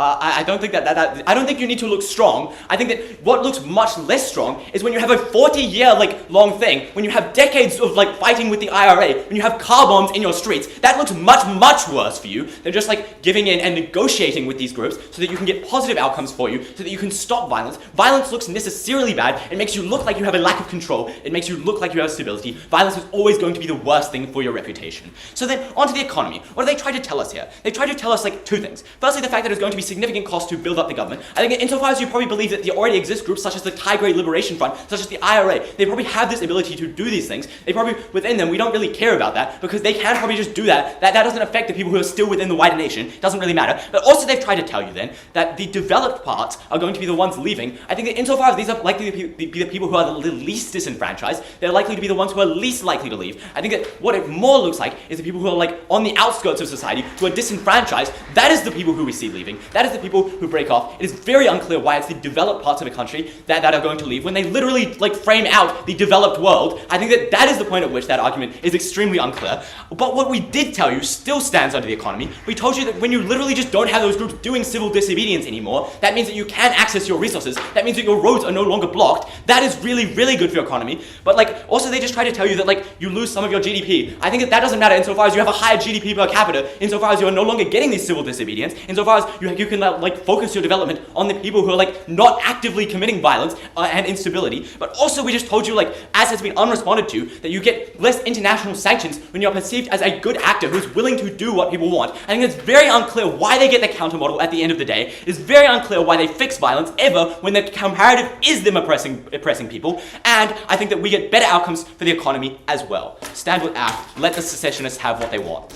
I don't think that I don't think you need to look strong. I think that what looks much less strong is when you have a 40-year long thing, when you have decades of fighting with the IRA, when you have car bombs in your streets. That looks much worse for you than just giving in and negotiating with these groups so that you can get positive outcomes for you, so that you can stop violence. Violence looks necessarily bad. It makes you look like you have a lack of control. It makes you look like you have stability. Violence is always going to be the worst thing for your reputation. So then, onto the economy. What do they try to tell us here? They try to tell us two things. Firstly, the fact that it's going to be significant cost to build up the government. I think insofar as you probably believe that there already exist groups such as the Tigray Liberation Front, such as the IRA, they probably have this ability to do these things. They probably, within them, we don't really care about that because they can probably just do that. That doesn't affect the people who are still within the wider nation. It doesn't really matter. But also they've tried to tell you then that the developed parts are going to be the ones leaving. I think that insofar as these are likely to be the people who are the least disenfranchised, they're likely to be the ones who are least likely to leave. I think that what it more looks like is the people who are on the outskirts of society, who are disenfranchised. That is the people who we see leaving. That is the people who break off. It is very unclear why it's the developed parts of a country that are going to leave when they literally frame out the developed world. I think that is the point at which that argument is extremely unclear. But what we did tell you still stands under the economy. We told you that when you literally just don't have those groups doing civil disobedience anymore, that means that you can access your resources. That means that your roads are no longer blocked. That is really, really good for your economy. But also they just try to tell you that you lose some of your GDP. I think that doesn't matter insofar as you have a higher GDP per capita, insofar as you are no longer getting these civil disobedience, insofar as you can focus your development on the people who are not actively committing violence and instability. But also we just told you, as has been unresponded to, that you get less international sanctions when you're perceived as a good actor who's willing to do what people want. I think it's very unclear why they get the countermodel at the end of the day. It's very unclear why they fix violence ever when the comparative is them oppressing people. And I think that we get better outcomes for the economy as well. Stand with ACT. Let the secessionists have what they want.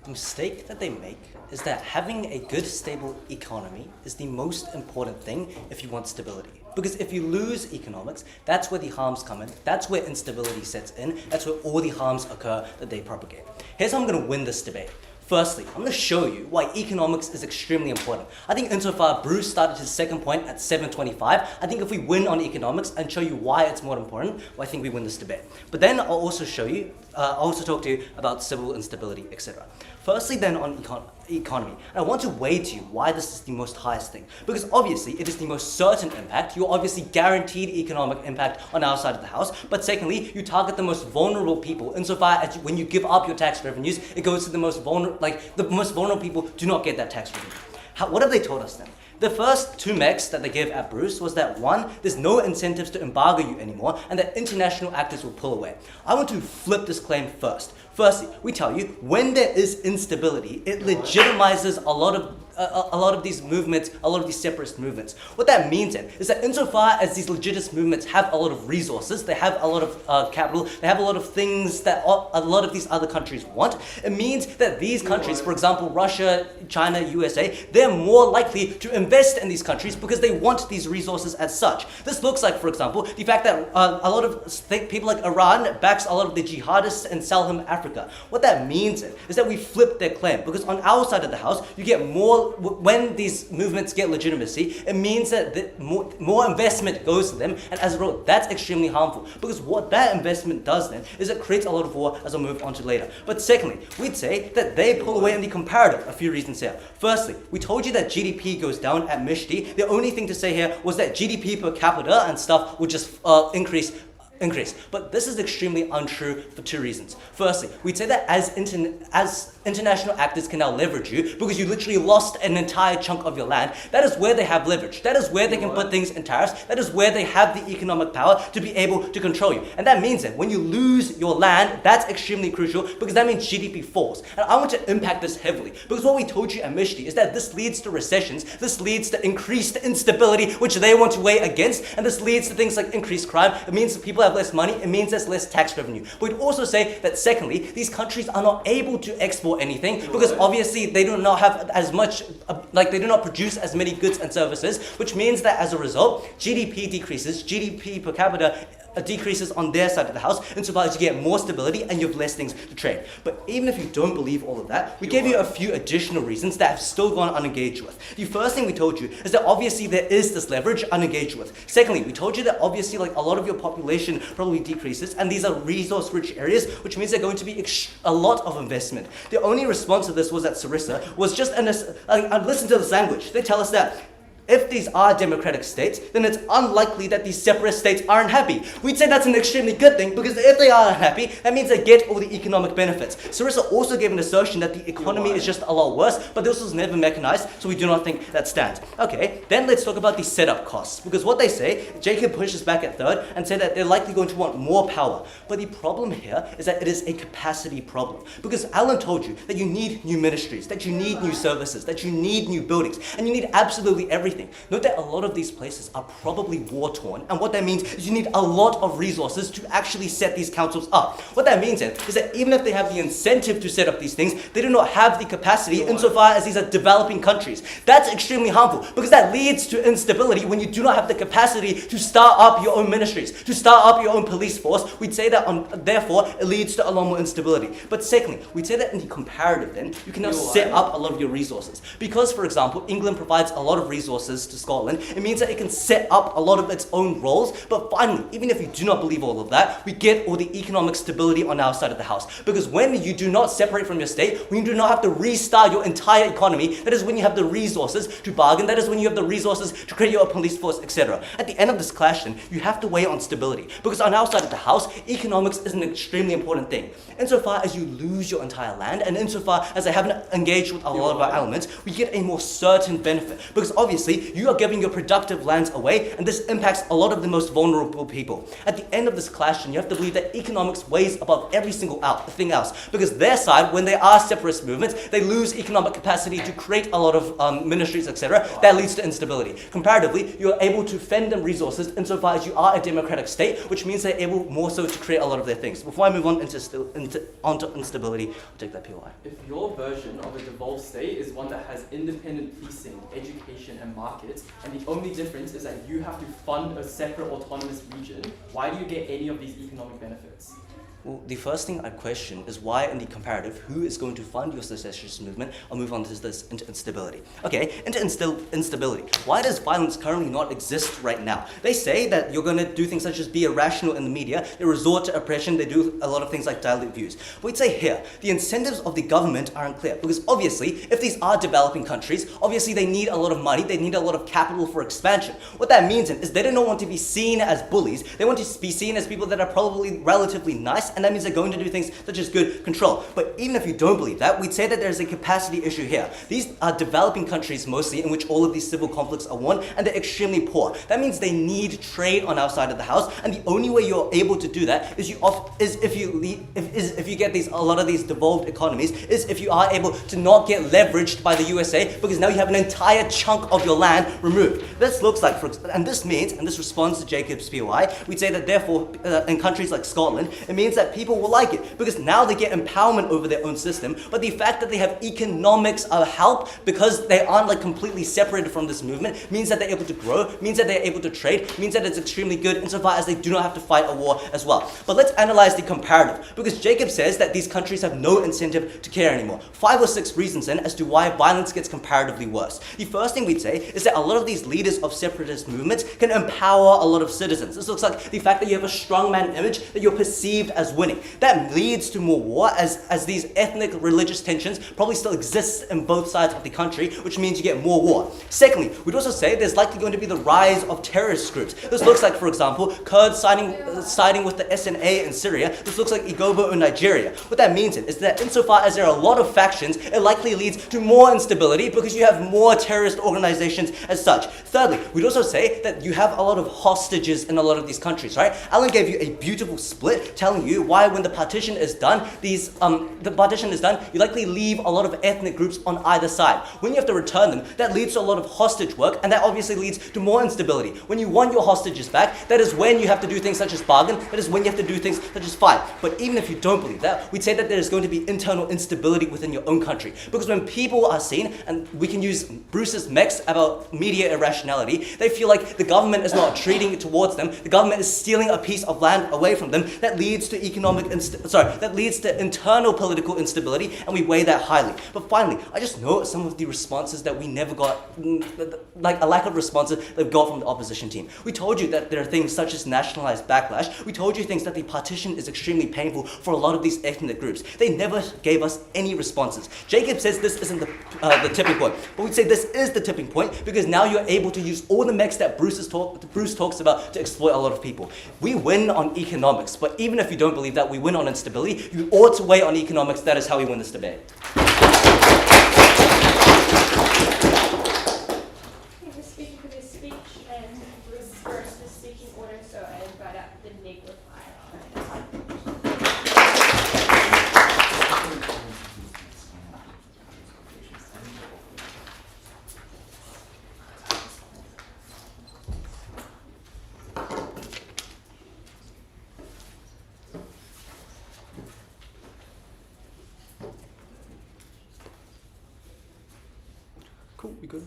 The mistake that they make is that having a good, stable economy is the most important thing if you want stability. Because if you lose economics, that's where the harms come in, that's where instability sets in, that's where all the harms occur that they propagate. Here's how I'm going to win this debate. Firstly, I'm going to show you why economics is extremely important. I think insofar Bruce started his second point at 7:25, I think if we win on economics and show you why it's more important, well, I think we win this debate. But then I'll also show you, I'll also talk to you about civil instability, etc. Firstly then on economy, and I want to weigh to you why this is the most highest thing. Because obviously it is the most certain impact, you're obviously guaranteed economic impact on our side of the house, but secondly, you target the most vulnerable people insofar as when you give up your tax revenues, it goes to the most vulnerable, the most vulnerable people do not get that tax revenue. What have they told us then? The first two mecs that they gave at Bruce was that one, there's no incentives to embargo you anymore, and that international actors will pull away. I want to flip this claim first. Firstly, we tell you, when there is instability, it legitimizes a lot of these movements, a lot of these separatist movements. What that means then is that insofar as these legitimist movements have a lot of resources, they have a lot of capital, they have a lot of things that a lot of these other countries want, it means that these countries, for example, Russia, China, USA, they're more likely to invest in these countries because they want these resources as such. This looks like, for example, the fact that a lot of people like Iran backs a lot of the jihadists and sell him Africa. What that means is that we flip their claim, because on our side of the house, you get more, when these movements get legitimacy, it means that more investment goes to them, and as a result, that's extremely harmful, because what that investment does then is it creates a lot of war, as I'll move on to later. But secondly, we'd say that they pull away in the comparative, a few reasons here. Firstly, we told you that GDP goes down at Mishti. The only thing to say here was that GDP per capita and stuff would just increase. But this is extremely untrue for two reasons. Firstly, we'd say that as international actors can now leverage you because you literally lost an entire chunk of your land. That is where they have leverage. That is where they can put things in tariffs. That is where they have the economic power to be able to control you. And that means that when you lose your land, that's extremely crucial because that means GDP falls. And I want to impact this heavily because what we told you at Mishti is that this leads to recessions, this leads to increased instability, which they want to weigh against, and this leads to things like increased crime. It means that people have less money, it means there's less tax revenue. But we'd also say that secondly, these countries are not able to export anything because obviously they do not have as much, they do not produce as many goods and services, which means that as a result, GDP decreases, GDP per capita decreases on their side of the house, insofar as you get more stability and you have less things to trade. But even if you don't believe all of that, we gave you a few additional reasons that have still gone unengaged with. The first thing we told you is that obviously there is this leverage unengaged with. Secondly, we told you that obviously a lot of your population probably decreases, and these are resource-rich areas, which means there's going to be a lot of investment. The only response to this was that Sarissa was just, listen to this language. They tell us that if these are democratic states, then it's unlikely that these separatist states aren't happy. We'd say that's an extremely good thing, because if they are unhappy, that means they get all the economic benefits. Sarissa also gave an assertion that the economy is just a lot worse, but this was never mechanized, so we do not think that stands. Okay, then let's talk about the setup costs, because what they say, Jacob pushes back at third and said that they're likely going to want more power. But the problem here is that it is a capacity problem, because Alan told you that you need new ministries, that you need new services, that you need new buildings, and you need absolutely everything. Note that a lot of these places are probably war-torn, and what that means is you need a lot of resources to actually set these councils up. What that means then is that even if they have the incentive to set up these things, they do not have the capacity insofar as these are developing countries. That's extremely harmful, because that leads to instability when you do not have the capacity to start up your own ministries, to start up your own police force. We'd say that therefore it leads to a lot more instability. But secondly, we'd say that in the comparative then, you can now set up a lot of your resources. Because, for example, England provides a lot of resources to Scotland, it means that it can set up a lot of its own roles. But finally, even if you do not believe all of that, we get all the economic stability on our side of the house. Because when you do not separate from your state, when you do not have to restart your entire economy, that is when you have the resources to bargain, that is when you have the resources to create your police force, etc. At the end of this clash then, you have to weigh on stability. Because on our side of the house, economics is an extremely important thing. Insofar as you lose your entire land, and insofar as I haven't engaged with a lot of our elements, we get a more certain benefit. Because obviously, you are giving your productive lands away, and this impacts a lot of the most vulnerable people. At the end of this clash, you have to believe that economics weighs above every single thing else, because their side, when they are separatist movements, they lose economic capacity to create a lot of ministries, etc. That leads to instability. Comparatively, you are able to fend them resources insofar as you are a democratic state, which means they're able more so to create a lot of their things. Before I move on onto instability, I'll take that POI. If your version of a devolved state is one that has independent policing, education, and markets, and the only difference is that you have to fund a separate autonomous region, why do you get any of these economic benefits? Well, the first thing I'd question is why, in the comparative, who is going to fund your secessionist movement? I'll move on to this, into instability. Okay, into instability. Why does violence currently not exist right now? They say that you're going to do things such as be irrational in the media, they resort to oppression, they do a lot of things like dilute views. But we'd say here, the incentives of the government are unclear, because obviously, if these are developing countries, obviously they need a lot of money, they need a lot of capital for expansion. What that means is they do not want to be seen as bullies, they want to be seen as people that are probably relatively nice, and that means they're going to do things such as good control. But even if you don't believe that, we'd say that there's a capacity issue here. These are developing countries mostly in which all of these civil conflicts are won, and they're extremely poor. That means they need trade on our side of the house, and the only way you're able to do that is if you get a lot of these devolved economies, is if you are able to not get leveraged by the USA, because now you have an entire chunk of your land removed. This looks like, and this means, and this responds to Jacob's POI, we'd say that therefore in countries like Scotland, it means that people will like it, because now they get empowerment over their own system, but the fact that they have economics help, because they aren't like completely separated from this movement, means that they're able to grow, means that they're able to trade, means that it's extremely good insofar as they do not have to fight a war as well. But let's analyze the comparative, because Jacob says that these countries have no incentive to care anymore. 5 or 6 reasons then as to why violence gets comparatively worse. The first thing we'd say is that a lot of these leaders of separatist movements can empower a lot of citizens. This looks like the fact that you have a strongman image that you're perceived as winning. That leads to more war, as these ethnic religious tensions probably still exist in both sides of the country, which means you get more war. Secondly, we'd also say there's likely going to be the rise of terrorist groups. This looks like, for example, Kurds siding with the SNA in Syria. This looks like Igbo in Nigeria. What that means is that insofar as there are a lot of factions, it likely leads to more instability because you have more terrorist organizations as such. Thirdly, we'd also say that you have a lot of hostages in a lot of these countries, right? Alan gave you a beautiful split telling you why when the partition is done, you likely leave a lot of ethnic groups on either side. When you have to return them, that leads to a lot of hostage work, and that obviously leads to more instability. When you want your hostages back, that is when you have to do things such as bargain, that is when you have to do things such as fight. But even if you don't believe that, we'd say that there is going to be internal instability within your own country. Because when people are seen, and we can use Bruce's mex about media irrationality, they feel like the government is not treating it towards them, the government is stealing a piece of land away from them, that leads to internal political instability, and we weigh that highly. But finally, I just note some of the responses that we never got, like a lack of responses that we got from the opposition team. We told you that there are things such as nationalized backlash. We told you things that the partition is extremely painful for a lot of these ethnic groups. They never gave us any responses. Jacob says this isn't the tipping point, but we'd say this is the tipping point because now you're able to use all the mechs that Bruce talks about to exploit a lot of people. We win on economics, but even if you don't believe that we win on instability, you ought to weigh on economics. That is how we win this debate. The speaker for this speech and Bruce first the speaking order, so I invite up the neg reply. Cool, we good?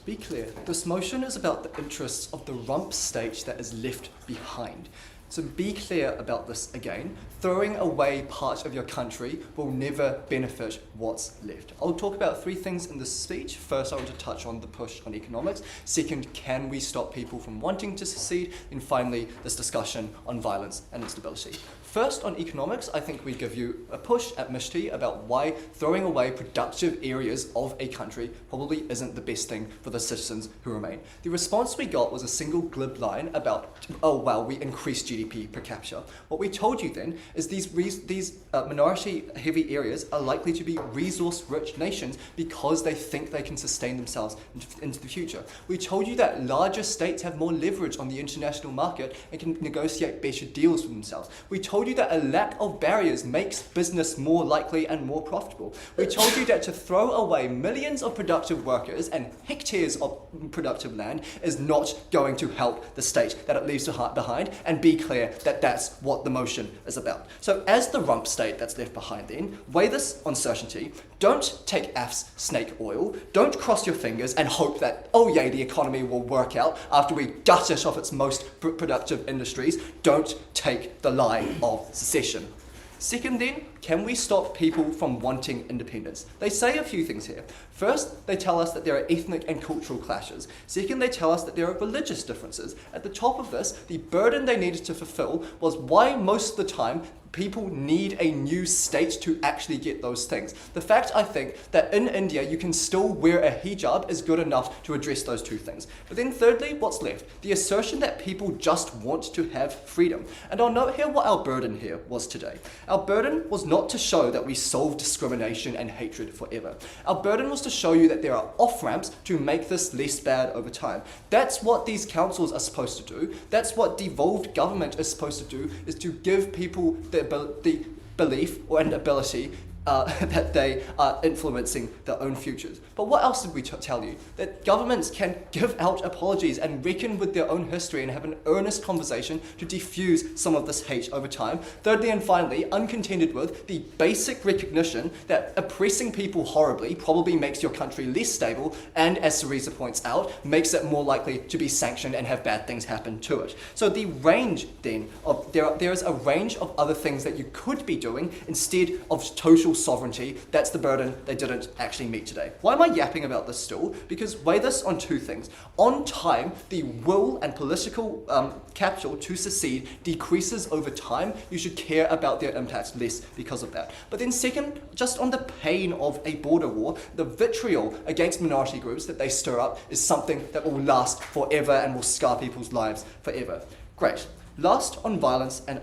Be clear, this motion is about the interests of the rump state that is left behind. So be clear about this again. Throwing away part of your country will never benefit what's left. I'll talk about 3 things in this speech. First, I want to touch on the push on economics. Second, can we stop people from wanting to secede? And finally, this discussion on violence and instability. First, on economics, I think we give you a push at Mishti about why throwing away productive areas of a country probably isn't the best thing for the citizens who remain. The response we got was a single glib line about, oh well, we increased GDP per capita. What we told you then is these minority-heavy areas are likely to be resource-rich nations because they think they can sustain themselves into the future. We told you that larger states have more leverage on the international market and can negotiate better deals for themselves. We told you that a lack of barriers makes business more likely and more profitable. We told you that to throw away millions of productive workers and hectares of productive land is not going to help the state that it leaves behind, and be clear that that's what the motion is about. So as the rump state that's left behind then, weigh this uncertainty. Don't take AF's snake oil. Don't cross your fingers and hope that, oh yay, the economy will work out after we gut it off its most productive industries. Don't take the lie of secession. Second then, can we stop people from wanting independence? They say a few things here. First, they tell us that there are ethnic and cultural clashes. Second, they tell us that there are religious differences. At the top of this, the burden they needed to fulfill was why most of the time people need a new state to actually get those things. The fact, I think, that in India you can still wear a hijab is good enough to address those two things. But then thirdly, what's left? The assertion that people just want to have freedom. And I'll note here what our burden here was today. Our burden was not to show that we solve discrimination and hatred forever. Our burden was to show you that there are off-ramps to make this less bad over time. That's what these councils are supposed to do. That's what devolved government is supposed to do, is to give people the belief and ability that they are influencing their own futures. But what else did we tell you? That governments can give out apologies and reckon with their own history and have an earnest conversation to diffuse some of this hate over time. Thirdly and finally, uncontended with, the basic recognition that oppressing people horribly probably makes your country less stable and, as Ceresa points out, makes it more likely to be sanctioned and have bad things happen to it. So the range then of there is a range of other things that you could be doing instead of total sovereignty. That's the burden they didn't actually meet today. Why am I yapping about this still? Because weigh this on two things. On time, the will and political capital to secede decreases over time. You should care about their impacts less because of that. But then second, just on the pain of a border war, the vitriol against minority groups that they stir up is something that will last forever and will scar people's lives forever. Great. Last, on violence and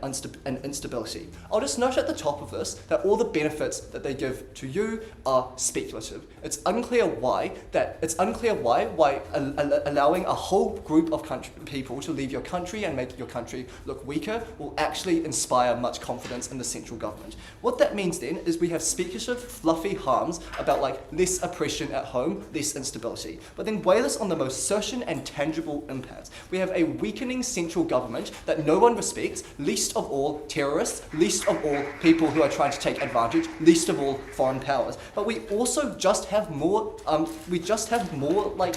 instability. I'll just note at the top of this that all the benefits that they give to you are speculative. It's unclear why allowing a whole group of people to leave your country and make your country look weaker will actually inspire much confidence in the central government. What that means then is we have speculative, fluffy harms about like less oppression at home, less instability. But then weigh this on the most certain and tangible impacts. We have a weakening central government that no one respects, least of all terrorists, least of all people who are trying to take advantage, least of all foreign powers. But we also just have more, like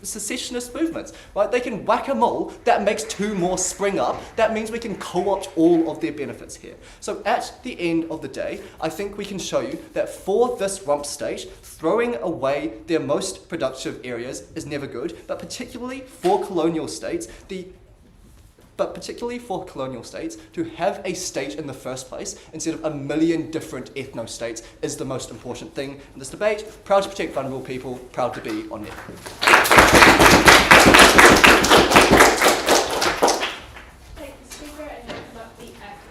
secessionist movements, right? They can whack a mole, that makes two more spring up, that means we can co-opt all of their benefits here. So at the end of the day, I think we can show you that for this rump state, throwing away their most productive areas is never good, but particularly for colonial states, to have a state in the first place instead of a million different ethno-states is the most important thing in this debate. Proud to protect vulnerable people, proud to be on net. Take the speaker and open up the act.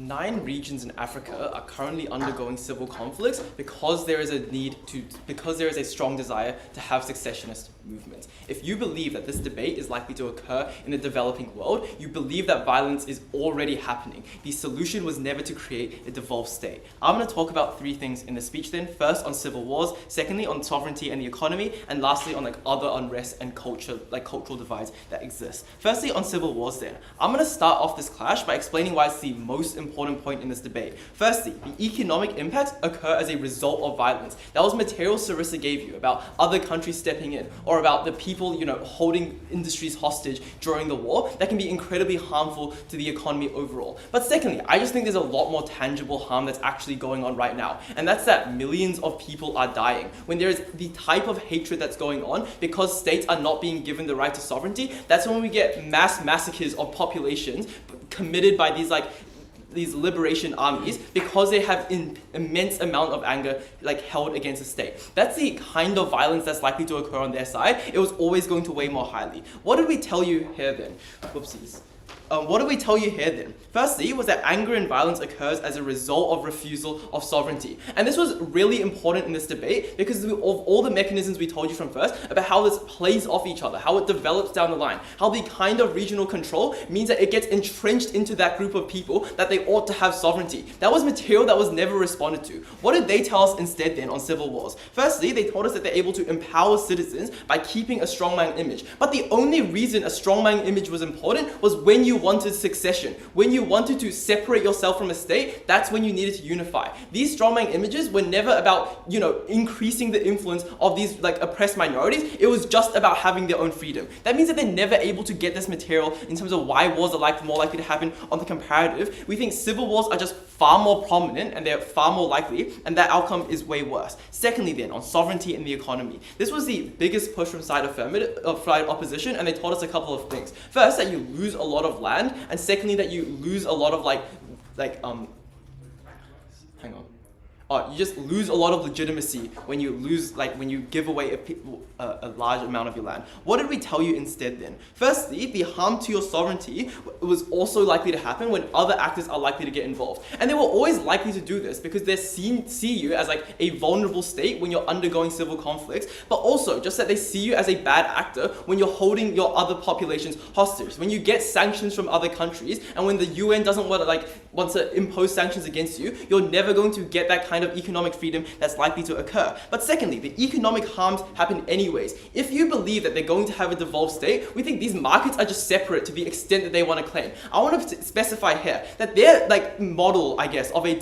Nine regions in Africa are currently undergoing civil conflicts because there is a strong desire to have secessionist movements. If you believe that this debate is likely to occur in the developing world, you believe that violence is already happening. The solution was never to create a devolved state. I'm going to talk about three things in the speech then. First, on civil wars. Secondly, on sovereignty and the economy. And lastly, on other unrest and cultural divides that exist. Firstly, on civil wars then. I'm going to start off this clash by explaining why it's the most important point in this debate. Firstly, the economic impacts occur as a result of violence. That was material Ceresa gave you about other countries stepping in, or about the people, holding industries hostage during the war. That can be incredibly harmful to the economy overall. But secondly, I just think there's a lot more tangible harm that's actually going on right now. And that's that millions of people are dying. When there is the type of hatred that's going on because states are not being given the right to sovereignty, that's when we get mass massacres of populations committed by these liberation armies because they have an immense amount of anger held against the state. That's the kind of violence that's likely to occur on their side. It was always going to weigh more highly. What did we tell you here then? Whoopsies. what do we tell you here then? Firstly, was that anger and violence occurs as a result of refusal of sovereignty. And this was really important in this debate because of all the mechanisms we told you from first about how this plays off each other, how it develops down the line, how the kind of regional control means that it gets entrenched into that group of people that they ought to have sovereignty. That was material that was never responded to. What did they tell us instead then on civil wars? Firstly, they told us that they're able to empower citizens by keeping a strongman image. But the only reason a strongman image was important was when you wanted succession. When you wanted to separate yourself from a state, that's when you needed to unify. These strongman images were never about, increasing the influence of these oppressed minorities. It was just about having their own freedom. That means that they're never able to get this material in terms of why wars are more likely to happen on the comparative. We think civil wars are just far more prominent and they're far more likely, and that outcome is way worse. Secondly then, on sovereignty and the economy. This was the biggest push from side opposition, and they told us a couple of things. First, that you lose a lot of land, and secondly, that you lose a lot of you just lose a lot of legitimacy when you when you give away a large amount of your land. What did we tell you instead then? Firstly, the harm to your sovereignty was also likely to happen when other actors are likely to get involved. And they were always likely to do this because they see you as a vulnerable state when you're undergoing civil conflicts, but also just that they see you as a bad actor when you're holding your other populations hostage, when you get sanctions from other countries, and when the UN doesn't want to impose sanctions against you, you're never going to get that kind of economic freedom that's likely to occur. But secondly, the economic harms happen anyways. If you believe that they're going to have a devolved state, we think these markets are just separate to the extent that they want to claim. I want to specify here that their model, I guess, of a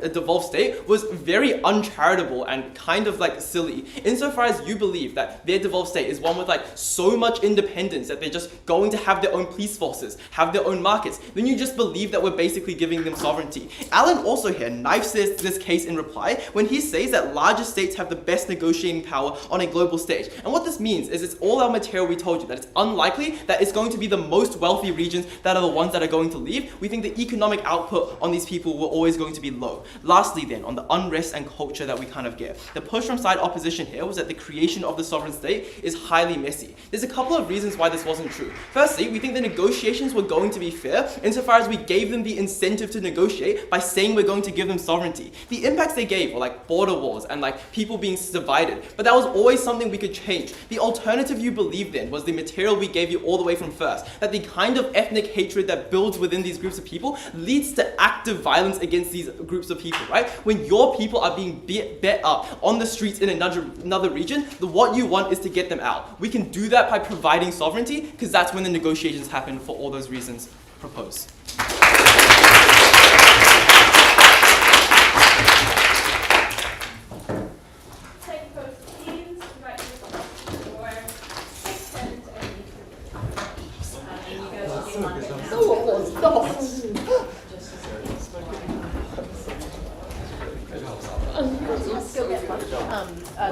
devolved state was very uncharitable and kind of silly, insofar as you believe that their devolved state is one with so much independence that they're just going to have their own police forces, have their own markets. Then you just believe that we're basically giving them sovereignty. Alan also here knifes this case in reply when he says that larger states have the best negotiating power on a global stage. And what this means is it's all our material we told you, that it's unlikely that it's going to be the most wealthy regions that are the ones that are going to leave. We think the economic output on these people were always going to be low. Lastly then, on the unrest and culture that we kind of get. The push from side opposition here was that the creation of the sovereign state is highly messy. There's a couple of reasons why this wasn't true. Firstly, we think the negotiations were going to be fair insofar as we gave them the incentive to negotiate by saying we're going to give them sovereignty. The impacts they gave were border wars and people being divided, but that was always something we could change. The alternative you believed in was the material we gave you all the way from first, that the kind of ethnic hatred that builds within these groups of people leads to active violence against these groups of people, right? When your people are being bet up on the streets in another region, what you want is to get them out. We can do that by providing sovereignty, because that's when the negotiations happen for all those reasons proposed.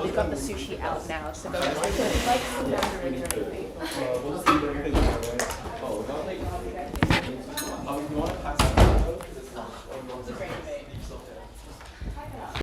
They've got the sushi out now, so go